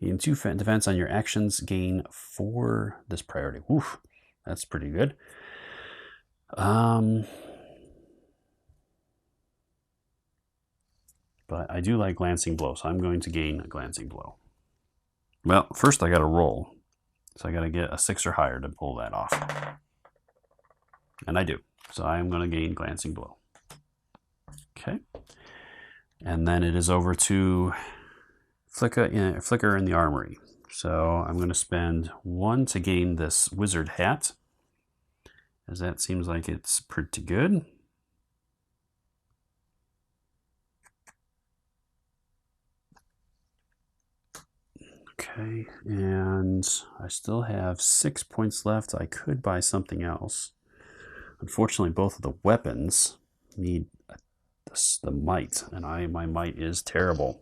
Gain 2 defense on your actions, gain 4 this priority. Oof, that's pretty good. But I do like glancing blow, so I'm going to gain a glancing blow. Well, first I got to roll. So I got to get a 6 or higher to pull that off. And I do. So I am going to gain glancing blow. Okay. And then it is over to Flicker in the armory. So I'm going to spend 1 to gain this wizard hat, as that seems like it's pretty good. Okay, and I still have 6 points left. I could buy something else. Unfortunately, both of the weapons need the might, and my might is terrible.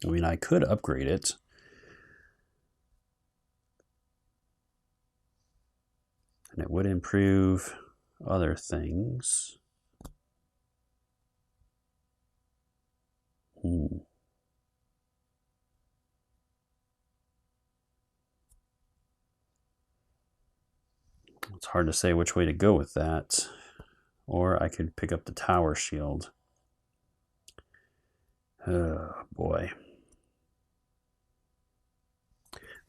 I mean, I could upgrade it. And it would improve other things. It's hard to say which way to go with that. Or I could pick up the tower shield. Oh, boy.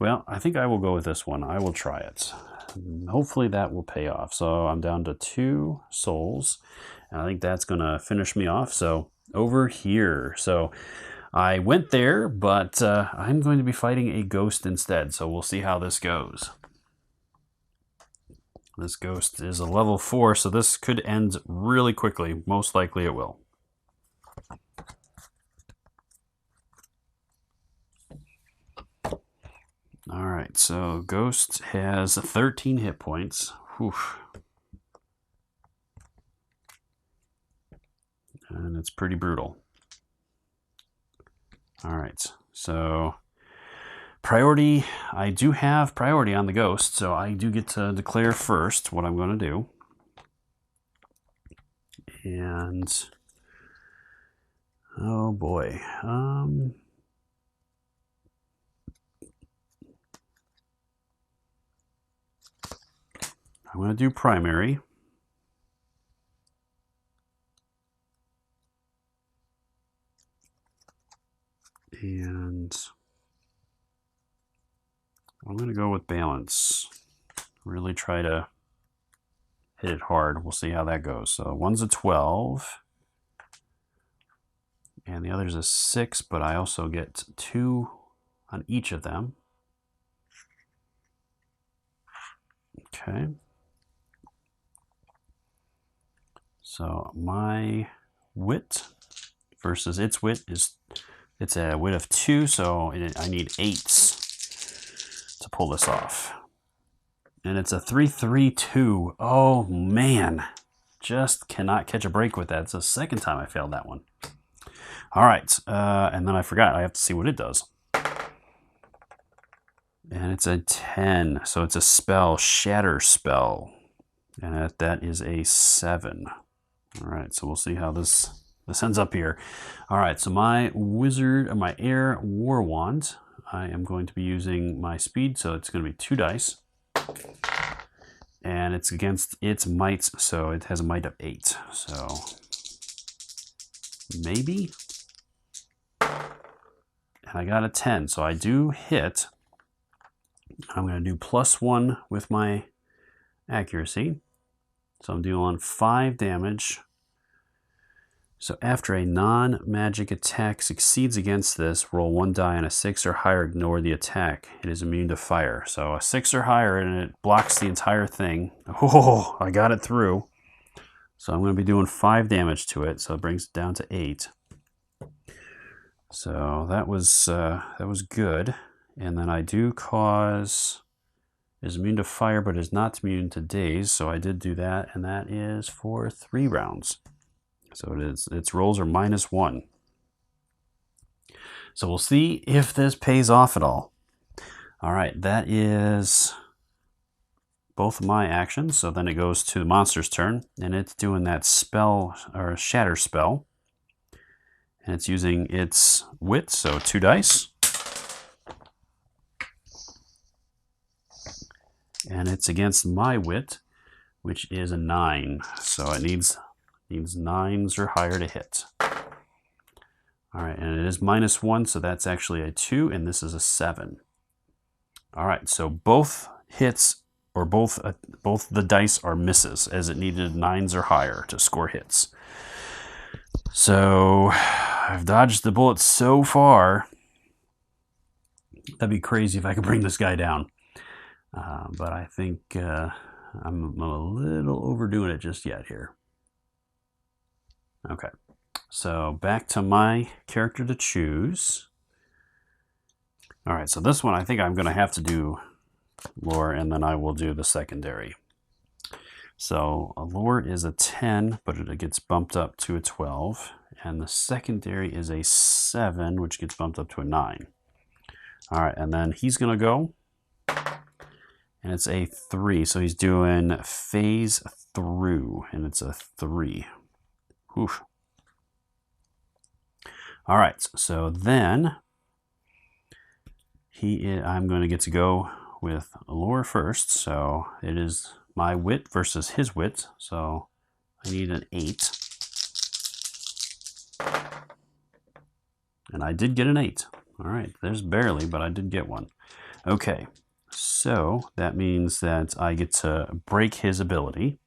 Well, I think I will go with this one. I will try it. Hopefully that will pay off. So I'm down to 2 souls. And I think that's going to finish me off. So over here. So I went there, but I'm going to be fighting a ghost instead. So we'll see how this goes. This ghost is a level 4, so this could end really quickly. Most likely it will. Alright, so ghost has 13 hit points. Whew. And it's pretty brutal. Alright, so priority, I do have priority on the ghost, so I do get to declare first what I'm going to do. And, oh boy, I'm going to do primary. And I'm going to go with balance. Really try to hit it hard. We'll see how that goes. So one's a 12. And the other's a 6, but I also get 2 on each of them. Okay. So my wit versus its wit is, it's a wit of 2, so I need 8s to pull this off. And it's a 3-3-2. Oh man, just cannot catch a break with that. It's the second time I failed that one. All right, and then I forgot. I have to see what it does. And it's a 10, so it's a spell, Shatter spell. And that is a 7. All right, so we'll see how this ends up here. All right, so my wizard, my air war wand, I am going to be using my speed, so it's going to be 2 dice. And it's against its might, so it has a might of 8. So maybe. And I got a 10, so I do hit. I'm going to do +1 with my accuracy. So I'm doing 5 damage. So after a non-magic attack succeeds against this, roll 1 die and a 6 or higher, ignore the attack. It is immune to fire. So a 6 or higher and it blocks the entire thing. Oh, I got it through. So I'm going to be doing 5 damage to it. So it brings it down to 8. So that was good. And then I do cause, is immune to fire but is not immune to daze. So I did do that, and that is for 3 rounds. So its rolls are -1. So we'll see if this pays off at all. All right, that is both of my actions. So then it goes to the monster's turn, and it's doing that spell, or shatter spell. And it's using its wit, so 2 dice. And it's against my wit, which is a 9. So it needs 9s or higher to hit. All right, and it is -1, so that's actually a 2, and this is a 7. All right, so both hits, or both the dice are misses, as it needed 9s or higher to score hits. So I've dodged the bullet so far. That'd be crazy if I could bring this guy down. But I think I'm a little overdoing it just yet here. Okay, so back to my character to choose. All right, so this one I think I'm going to have to do lore, and then I will do the secondary. So a lore is a 10, but it gets bumped up to a 12. And the secondary is a 7, which gets bumped up to a 9. All right, and then he's going to go. And it's a 3, so he's doing phase through, and it's a 3. Oof. All right, so then I'm going to get to go with lore first. So it is my wit versus his wit. So I need an 8. And I did get an 8. All right, there's barely, but I did get one. Okay, so that means that I get to break his ability.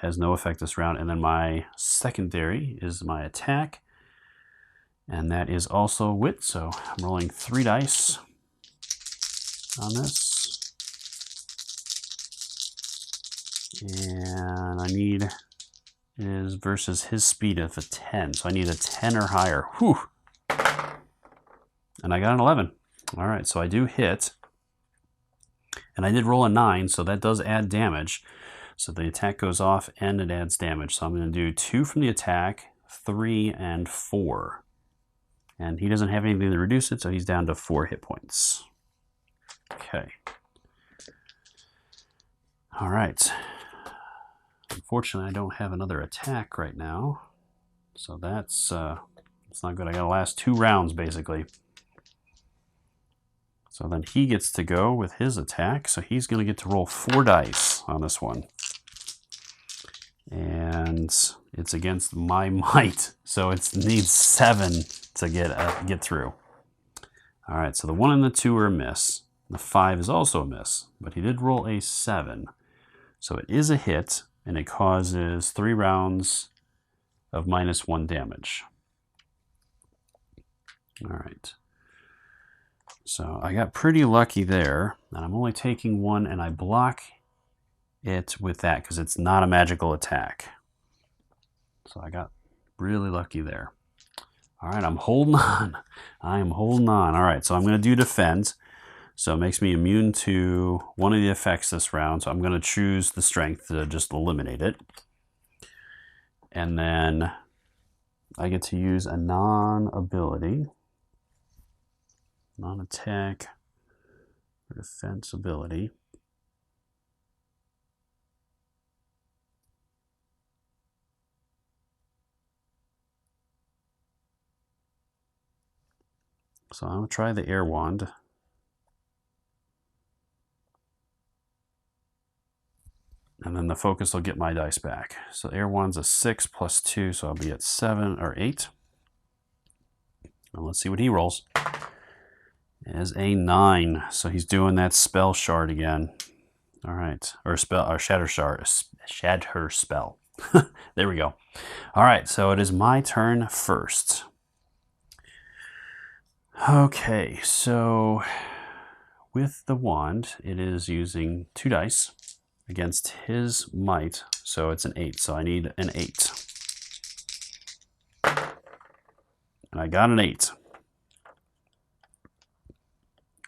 Has no effect this round. And then my secondary is my attack. And that is also wit. So I'm rolling 3 dice on this. And I need is versus his speed of a 10. So I need a 10 or higher. Whew. And I got an 11. All right, so I do hit. And I did roll a 9, so that does add damage. So the attack goes off and it adds damage. So I'm going to do 2 from the attack, 3, and 4. And he doesn't have anything to reduce it, so he's down to 4 hit points. Okay. All right. Unfortunately, I don't have another attack right now. So that's not good. I got to last 2 rounds, basically. So then he gets to go with his attack. So he's going to get to roll 4 dice on this one. And it's against my might. So it needs 7 to get through. All right, so the 1 and the 2 are a miss. The 5 is also a miss, but he did roll a 7. So it is a hit, and it causes 3 rounds of -1 damage. All right. So I got pretty lucky there, and I'm only taking 1, and I block it with that because it's not a magical attack. So I got really lucky there. All right, I'm holding on. I am holding on. All right, so I'm going to do defend. So it makes me immune to one of the effects this round. So I'm going to choose the strength to just eliminate it. And then I get to use a non-ability, non-attack, or defense ability. So I'm going to try the air wand. And then the focus will get my dice back. So air wand's a 6 plus 2, so I'll be at 7 or 8. And let's see what he rolls. As a 9, so he's doing that spell shard again. All right, or shatter shard, shatter spell. There we go. All right, so it is my turn first. Okay, so with the wand, it is using 2 dice against his might, so it's an 8. So I need an 8, and I got an 8.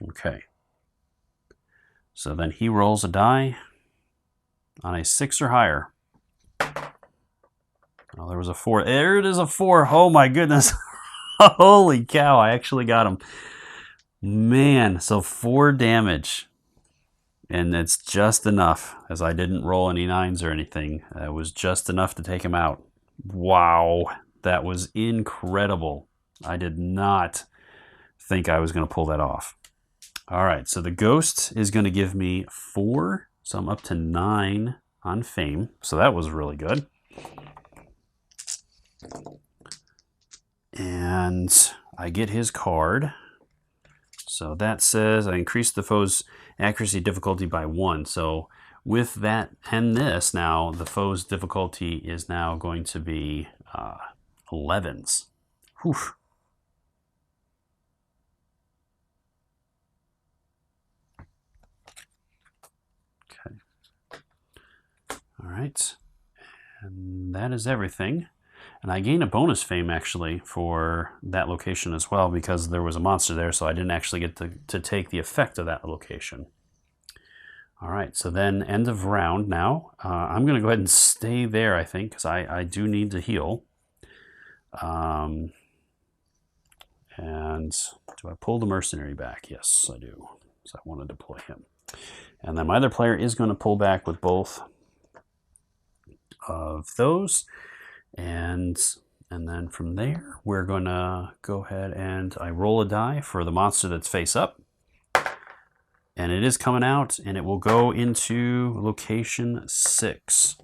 Okay. So then he rolls a die on a 6 or higher. Oh, there was a 4. There it is, a 4. Oh my goodness. Holy cow, I actually got him. Man, so 4 damage. And it's just enough, as I didn't roll any 9s or anything. It was just enough to take him out. Wow, that was incredible. I did not think I was going to pull that off. All right, so the ghost is going to give me 4, so I'm up to 9 on fame. So that was really good. And I get his card. So that says I increased the foe's accuracy difficulty by 1. So with that and this now, the foe's difficulty is now going to be 11s. Whew. Okay. All right. And that is everything. And I gain a bonus fame, actually, for that location as well, because there was a monster there, so I didn't actually get to take the effect of that location. All right, so then end of round now. I'm going to go ahead and stay there, I think, because I do need to heal. And do I pull the mercenary back? Yes, I do. So I want to deploy him. And then my other player is going to pull back with both of those. And then from there, we're going to go ahead and I roll a die for the monster that's face up. And it is coming out, and it will go into location 6.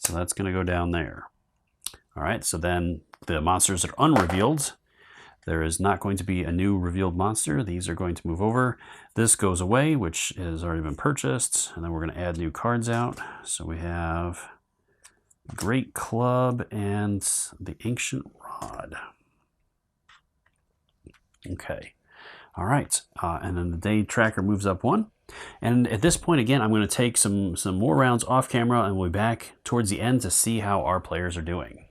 So that's going to go down there. All right, so then the monsters are unrevealed. There is not going to be a new revealed monster. These are going to move over. This goes away, which has already been purchased. And then we're going to add new cards out. So we have Great Club and the Ancient Rod. Okay. All right. And then the day tracker moves up 1. And at this point, again, I'm going to take some more rounds off camera, and we'll be back towards the end to see how our players are doing.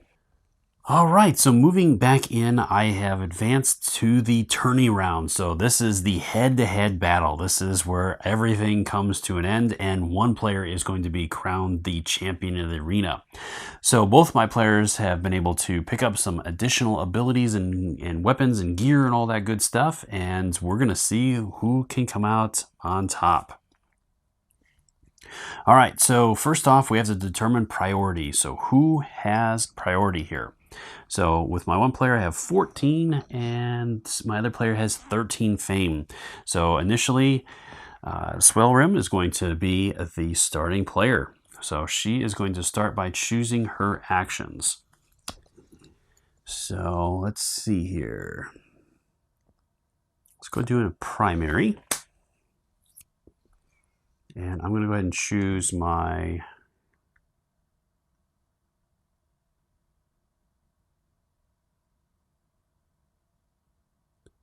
All right, so moving back in, I have advanced to the tourney round. So this is the head-to-head battle. This is where everything comes to an end, and one player is going to be crowned the champion of the arena. So both my players have been able to pick up some additional abilities and weapons and gear and all that good stuff, and we're going to see who can come out on top. All right, so first off, we have to determine priority. So who has priority here? So with my one player, I have 14, and my other player has 13 fame. So initially, Swellrim is going to be the starting player. So she is going to start by choosing her actions. So let's see here. Let's go do a primary. And I'm going to go ahead and choose my...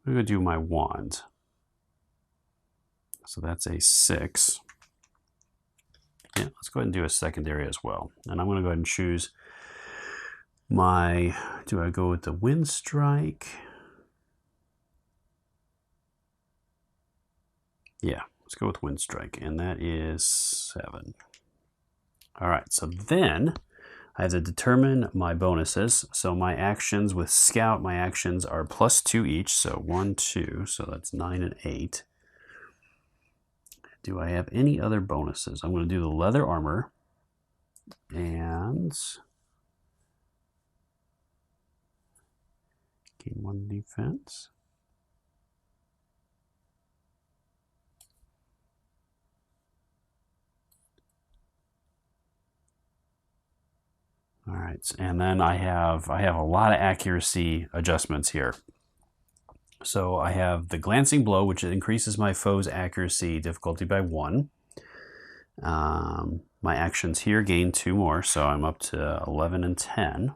I'm going to do my wand. So that's a 6. Yeah, let's go ahead and do a secondary as well. And I'm going to go ahead and choose my... Do I go with the wind strike? Yeah, let's go with wind strike. And that is 7. All right, so then I have to determine my bonuses. So my actions with Scout, my actions are +2 each. So 1, 2, so that's 9 and 8. Do I have any other bonuses? I'm going to do the leather armor and gain 1 defense. All right, and then I have a lot of accuracy adjustments here. So I have the glancing blow, which increases my foe's accuracy difficulty by 1. My actions here gain 2 more, so I'm up to 11 and 10.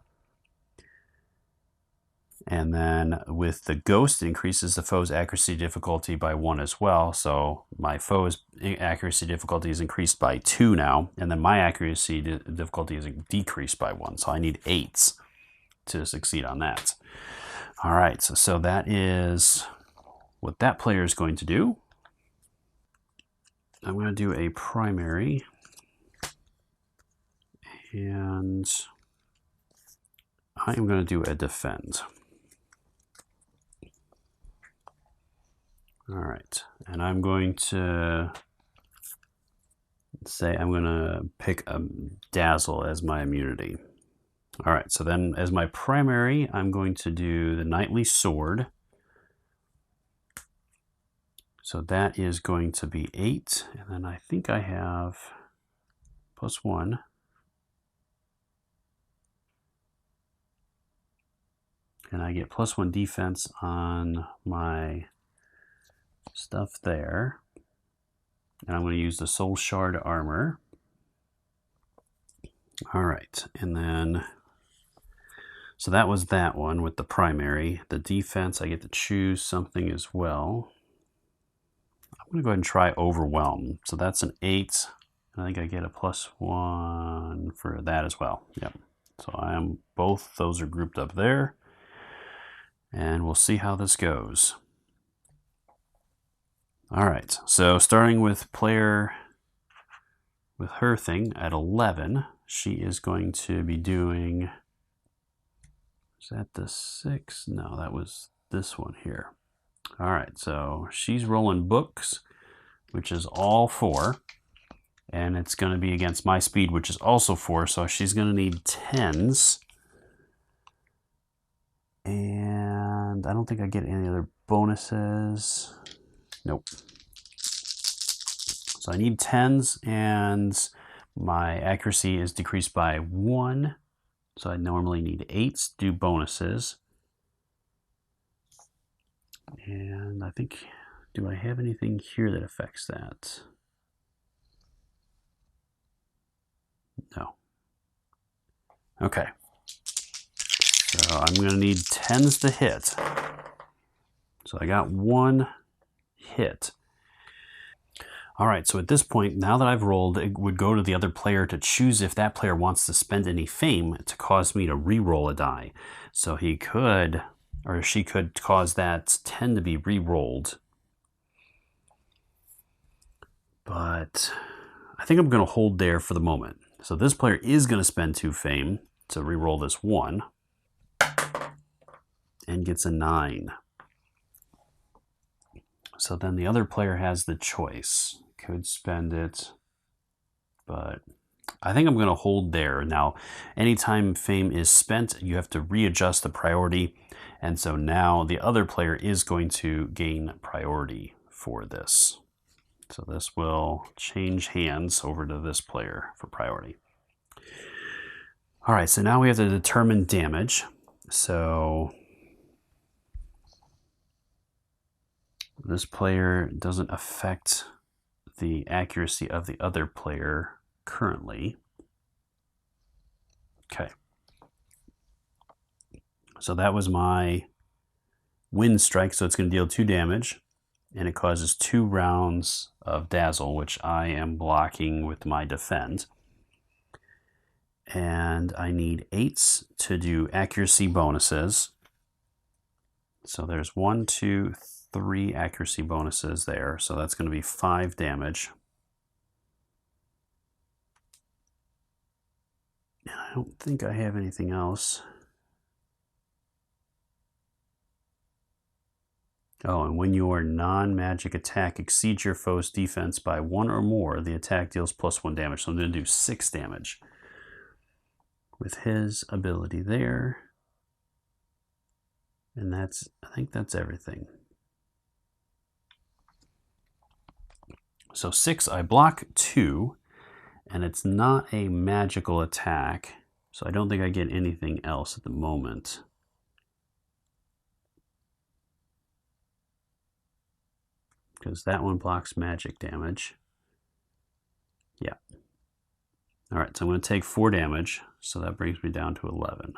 And then with the ghost, it increases the foe's accuracy difficulty by 1 as well. So my foe's accuracy difficulty is increased by 2 now, and then my accuracy difficulty is decreased by 1. So I need 8s to succeed on that. All right, so that is what that player is going to do. I'm going to do a primary, and I am going to do a defend. All right, and I'm going to say I'm going to pick a dazzle as my immunity. All right, so then as my primary, I'm going to do the knightly sword. So that is going to be 8, and then I think I have +1. And I get +1 defense on my stuff there. And I'm going to use the soul shard armor. All right, and then, so that was that one with the primary. The defense, I get to choose something as well. I'm going to go ahead and try overwhelm. So that's an 8. I think I get a +1 for that as well. Yep. So both those are grouped up there. And we'll see how this goes. All right, so starting with player with her thing at 11, she is going to be doing, is that the 6? No, that was this one here. All right, so she's rolling books, which is all 4, and it's going to be against my speed, which is also 4, so she's going to need 10s. And I don't think I get any other bonuses. Nope. So I need 10s, and my accuracy is decreased by 1. So I normally need 8s to do bonuses. And I think, do I have anything here that affects that? No. Okay. So I'm going to need 10s to hit. So I got 1 hit. All right, so at this point, now that I've rolled, it would go to the other player to choose if that player wants to spend any fame to cause me to re-roll a die. So he could, or she could cause that 10 to be re-rolled. But I think I'm going to hold there for the moment. So this player is going to spend 2 fame to re-roll this 1 and gets a 9. So then the other player has the choice. Could spend it, but I think I'm going to hold there. Now, anytime fame is spent, you have to readjust the priority. And so now the other player is going to gain priority for this. So this will change hands over to this player for priority. All right, so now we have to determine damage. So this player doesn't affect the accuracy of the other player currently. Okay. So that was my wind strike, so it's going to deal 2 damage, and it causes 2 rounds of dazzle, which I am blocking with my defend. And I need 8s to do accuracy bonuses. So there's 1, 2, 3 accuracy bonuses there, so that's going to be 5 damage. I don't think I have anything else. Oh, and when your non-magic attack exceeds your foe's defense by 1 or more, the attack deals +1 damage. So I'm going to do 6 damage with his ability there. And I think that's everything. So 6, I block 2, and it's not a magical attack. So I don't think I get anything else at the moment. Because that one blocks magic damage. Yeah. All right, so I'm going to take 4 damage, so that brings me down to 11.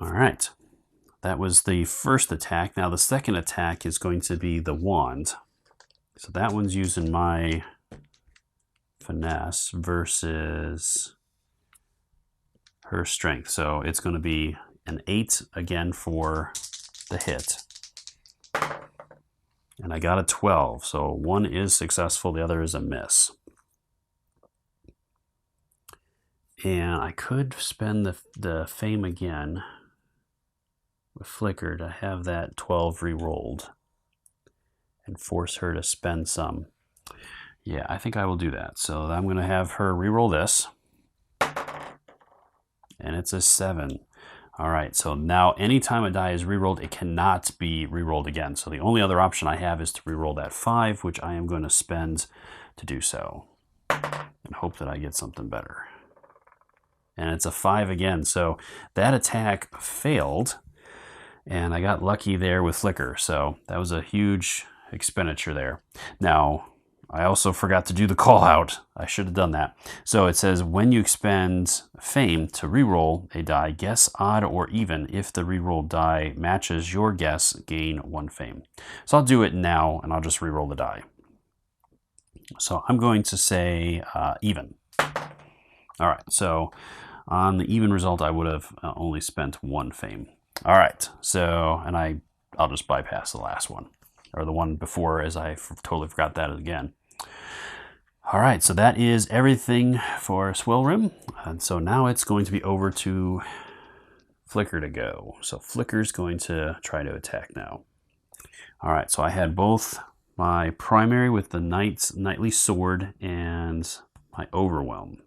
All right, that was the first attack. Now the second attack is going to be the wand. So that one's using my finesse versus her strength. So it's going to be an 8 again for the hit. And I got a 12, so one is successful, the other is a miss. And I could spend the fame again with Flicker to have that 12 re-rolled and force her to spend some. Yeah, I think I will do that. So I'm going to have her re-roll this. And it's a 7. All right, so now anytime a die is re-rolled, it cannot be re-rolled again. So the only other option I have is to re-roll that 5, which I am going to spend to do so. And hope that I get something better. And it's a 5 again. So that attack failed. And I got lucky there with Flicker. So that was a huge expenditure there. Now, I also forgot to do the call out. I should have done that. So it says when you expend fame to re-roll a die, guess odd or even. If the re-rolled die matches your guess, gain 1 fame. So I'll do it now and I'll just re-roll the die. So I'm going to say even. All right, so on the even result, I would have only spent 1 fame. All right, so, and I'll just bypass the last one, or the one before, as I totally forgot that again. All right, so that is everything for Swell Rim. And so now it's going to be over to Flicker to go. So Flicker's going to try to attack now. All right, so I had both my primary with the Knightly Sword and my Overwhelm.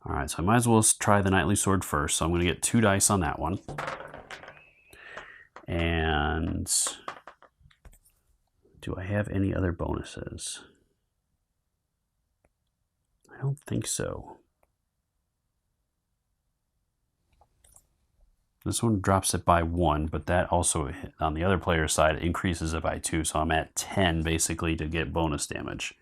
All right, so I might as well try the Knightly Sword first. So I'm going to get 2 dice on that one. And do I have any other bonuses? I don't think so. This one drops it by 1, but that also, on the other player's side, increases it by 2. So I'm at 10, basically, to get bonus damage.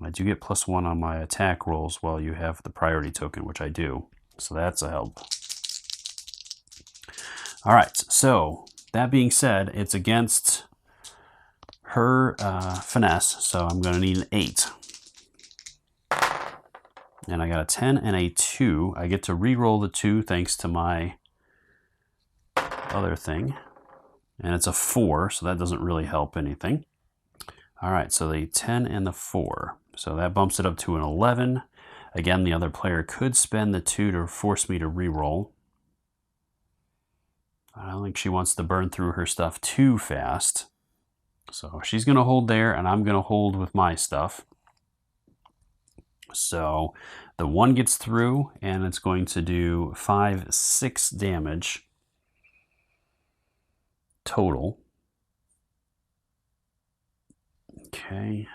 I do get +1 on my attack rolls while you have the priority token, which I do. So that's a help. All right, so that being said, it's against her finesse, so I'm going to need an 8. And I got a 10 and a 2. I get to re-roll the 2 thanks to my other thing. And it's a 4, so that doesn't really help anything. All right, so the 10 and the 4. So that bumps it up to an 11. Again, the other player could spend the 2 to force me to re-roll. I don't think she wants to burn through her stuff too fast. So she's going to hold there, and I'm going to hold with my stuff. So the 1 gets through, and it's going to do 6 damage total. Okay.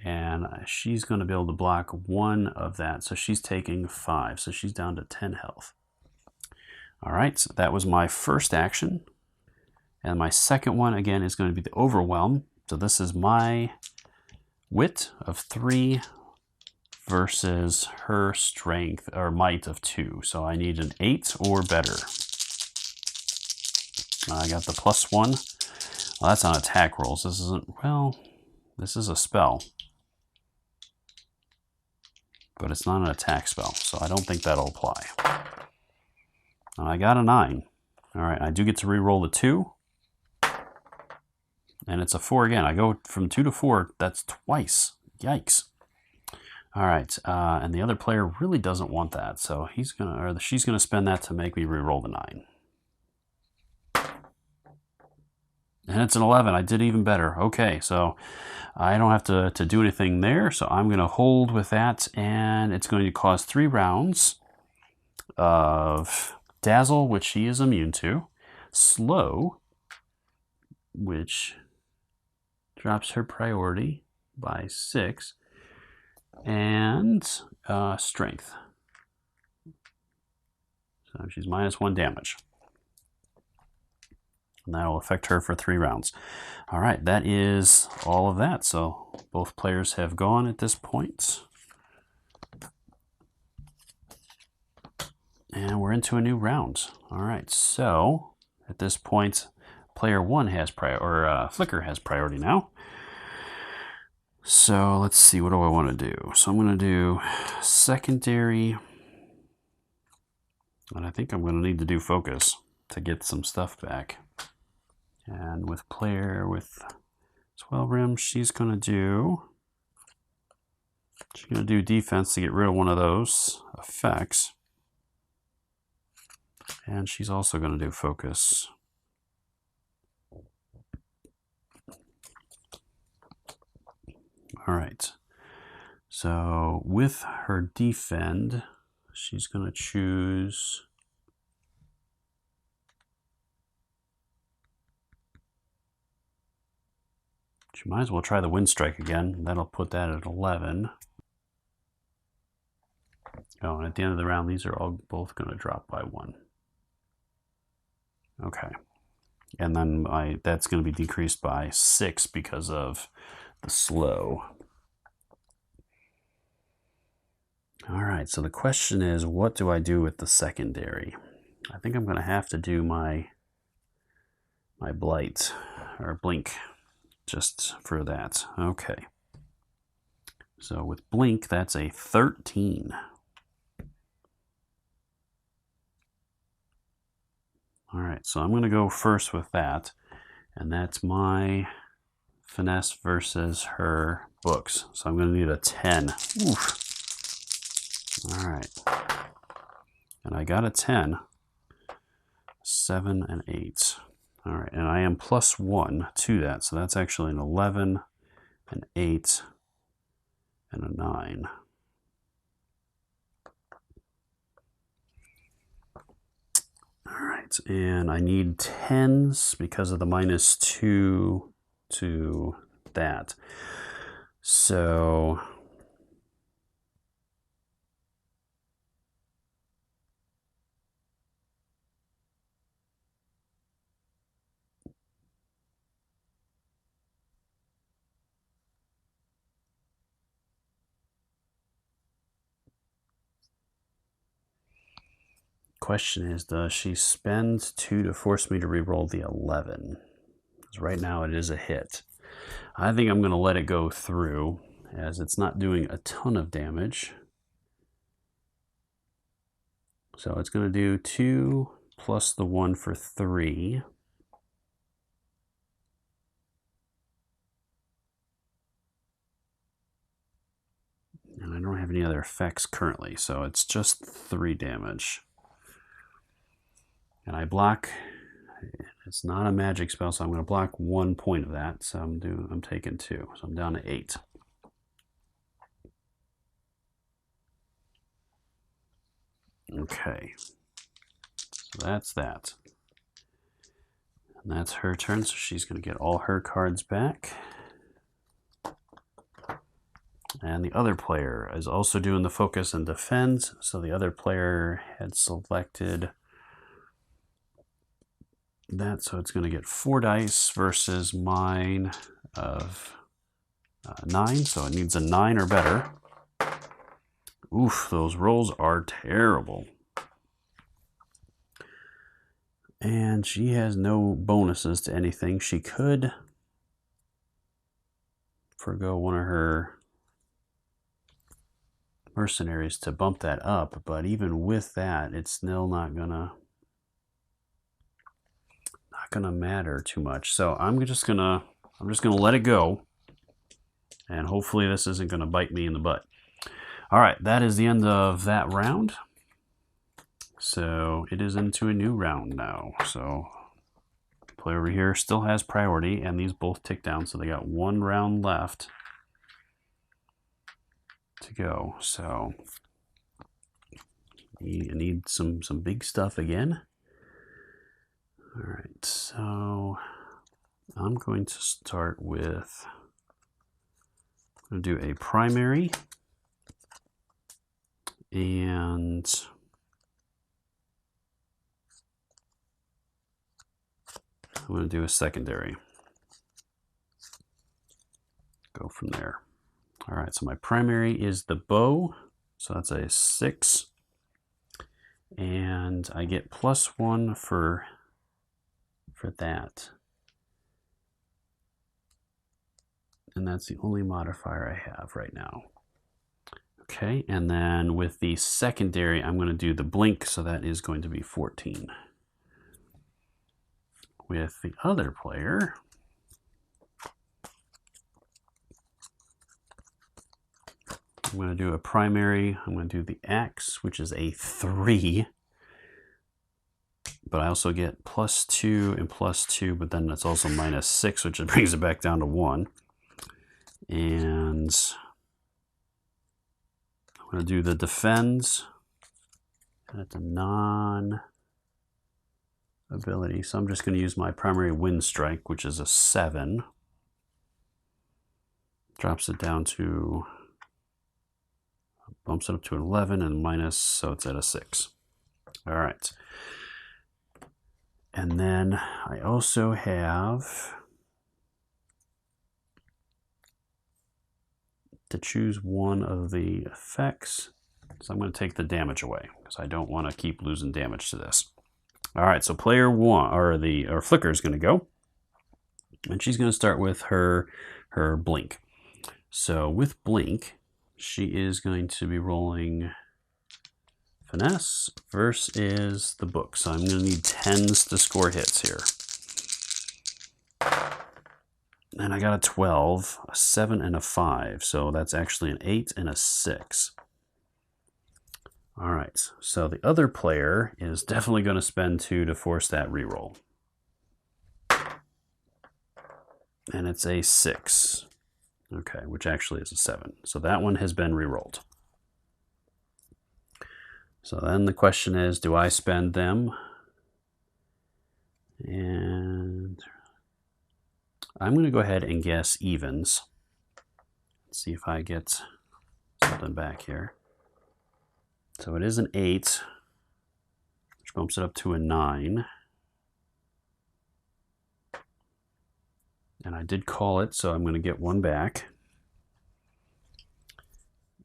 And she's going to be able to block 1 of that. So she's taking 5. So she's down to 10 health. All right, so that was my first action. And my second one, again, is going to be the Overwhelm. So this is my wit of 3 versus her strength or might of 2. So I need an 8 or better. I got the +1. Well, that's on attack rolls. This isn't, well, this is a spell. But it's not an attack spell, so I don't think that'll apply. And I got a 9. All right, I do get to re-roll the 2. And it's a 4 again. I go from 2 to 4. That's twice. Yikes. All right, and the other player really doesn't want that, so she's gonna spend that to make me re-roll the 9. And it's an 11. I did even better. Okay, so I don't have to do anything there, so I'm gonna hold with that, and it's going to cause 3 rounds of Dazzle, which she is immune to, Slow, which drops her priority by 6, and Strength. So she's -1 damage. And that will affect her for 3 rounds. All right, that is all of that. So both players have gone at this point. And we're into a new round. All right, so at this point, player 1 has Flicker has priority now. So let's see, what do I want to do? So I'm going to do secondary. And I think I'm going to need to do focus to get some stuff back. And with player with 12 rims, she's going to do defense to get rid of one of those effects. And she's also going to do focus. All right. So with her defend, she's going to choose she might as well try the wind strike again. That'll put that at 11. Oh, and at the end of the round, these are all both going to drop by 1. Okay. And then that's going to be decreased by 6 because of the slow. All right, so the question is, what do I do with the secondary? I think I'm going to have to do my blight or blink just for that. Okay. So with blink, that's a 13. All right, so I'm going to go first with that, and that's my finesse versus her books. So I'm going to need a 10. Oof. All right. And I got a 10. 7 and 8. All right, and I am +1 to that, so that's actually an 11, an 8, and a 9. All right, and I need 10s because of the -2 to that. So question is, does she spend 2 to force me to reroll the 11? Because right now it is a hit. I think I'm going to let it go through, as it's not doing a ton of damage. So it's going to do 2 plus the 1 for 3. And I don't have any other effects currently, so it's just 3 damage. And I block, it's not a magic spell, so I'm going to block 1 point of that. So I'm taking 2, so I'm down to 8. Okay, so that's that. And that's her turn, so she's going to get all her cards back. And the other player is also doing the focus and defend. So the other player had selected that, so it's going to get 4 dice versus mine of 9. So it needs a 9 or better. Oof, those rolls are terrible. And she has no bonuses to anything. She could forgo one of her mercenaries to bump that up, but even with that, it's still not gonna matter too much. So I'm just gonna I'm just going to let it go. And hopefully this isn't going to bite me in the butt. All right, that is the end of that round. So it is into a new round now. So the player over here still has priority, and these both tick down. So they got one round left to go. So I need some big stuff again. All right, so I'm going to start with, I'm going to do a primary, and I'm going to do a secondary. Go from there. All right, so my primary is the bow, so that's a 6, and I get +1 for that. And that's the only modifier I have right now. Okay, and then with the secondary, I'm going to do the blink, so that is going to be 14. With the other player, I'm going to do a primary. I'm going to do the axe, which is a 3. But I also get +2 and +2, but then that's also -6, which brings it back down to 1. And I'm going to do the defends. And it's a non-ability, so I'm just going to use my primary wind strike, which is a 7. Drops it down to, bumps it up to 11 and minus, so it's at a 6. All right. And then I also have to choose one of the effects. So I'm going to take the damage away because I don't want to keep losing damage to this. All right, so player 1, or Flicker, is going to go. And she's going to start with her blink. So with blink, she is going to be rolling finesse versus the book. So I'm going to need 10s to score hits here. And I got a 12, a 7, and a 5. So that's actually an 8 and a 6. All right, so the other player is definitely going to spend 2 to force that reroll. And it's a 6. Okay, which actually is a 7. So that one has been rerolled. So then the question is, do I spend them? And I'm going to go ahead and guess evens. Let's see if I get something back here. So it is an 8, which bumps it up to a 9. And I did call it, so I'm going to get 1 back.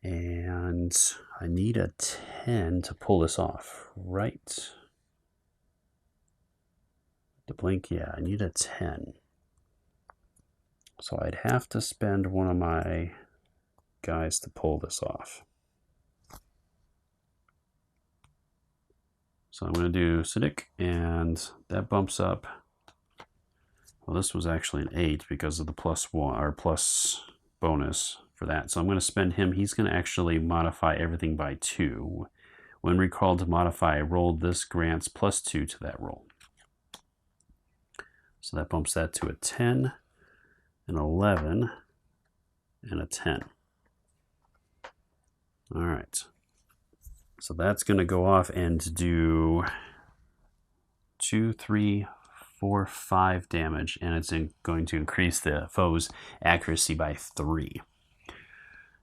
And I need a 10 to pull this off, right? The blink, yeah, I need a 10. So I'd have to spend one of my guys to pull this off. So I'm going to do Siddiq, and that bumps up. Well, this was actually an 8 because of the +1 or plus bonus for that. So I'm going to spend him. He's going to actually modify everything by 2. When recalled to modify, roll this grants +2 to that roll. So that bumps that to a 10, an 11, and a 10. All right. So that's going to go off and do 2, 3, 4, 5 damage, and it's going to increase the foe's accuracy by 3.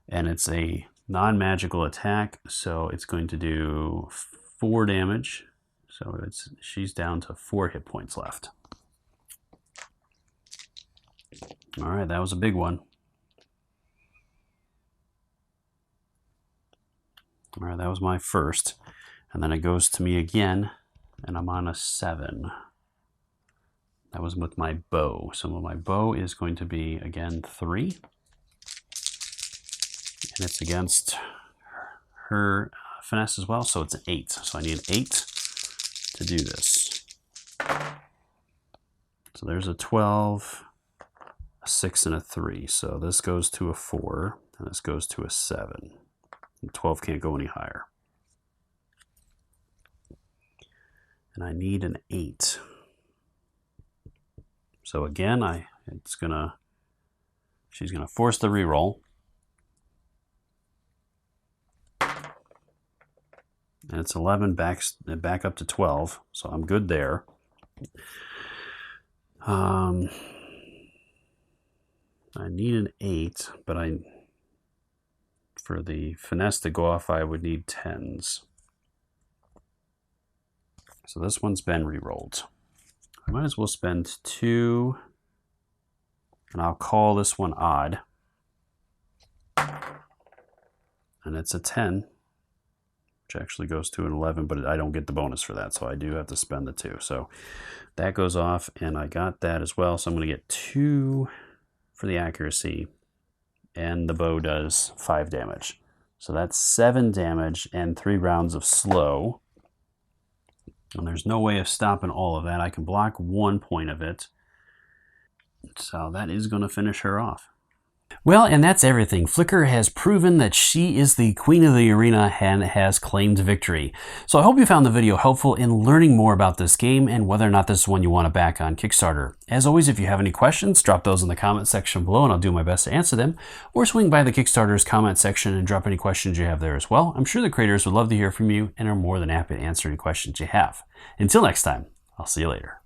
And it's a non-magical attack, so it's going to do 4 damage. So she's down to 4 hit points left. All right, that was a big one. All right, that was my first. And then it goes to me again, and I'm on a 7. That was with my bow. So my bow is going to be, again, 3. And it's against her finesse as well, so it's an 8. So I need an 8 to do this. So there's a 12, a 6, and a 3. So this goes to a 4, and this goes to a 7. And 12 can't go any higher. And I need an 8. So again, she's gonna force the reroll. And it's 11 back up to 12, so I'm good there. I need an 8, but for the finesse to go off, I would need 10s. So this one's been re-rolled. I might as well spend 2, and I'll call this one odd. And it's a 10, which actually goes to an 11, but I don't get the bonus for that, so I do have to spend the 2. So that goes off, and I got that as well, so I'm going to get 2 for the accuracy, and the bow does 5 damage. So that's 7 damage and 3 rounds of slow. And there's no way of stopping all of that. I can block 1 point of it. So that is going to finish her off. Well, and that's everything. Flicker has proven that she is the queen of the arena and has claimed victory. So I hope you found the video helpful in learning more about this game and whether or not this is one you want to back on Kickstarter. As always, if you have any questions, drop those in the comment section below and I'll do my best to answer them. Or swing by the Kickstarter's comment section and drop any questions you have there as well. I'm sure the creators would love to hear from you and are more than happy to answer any questions you have. Until next time, I'll see you later.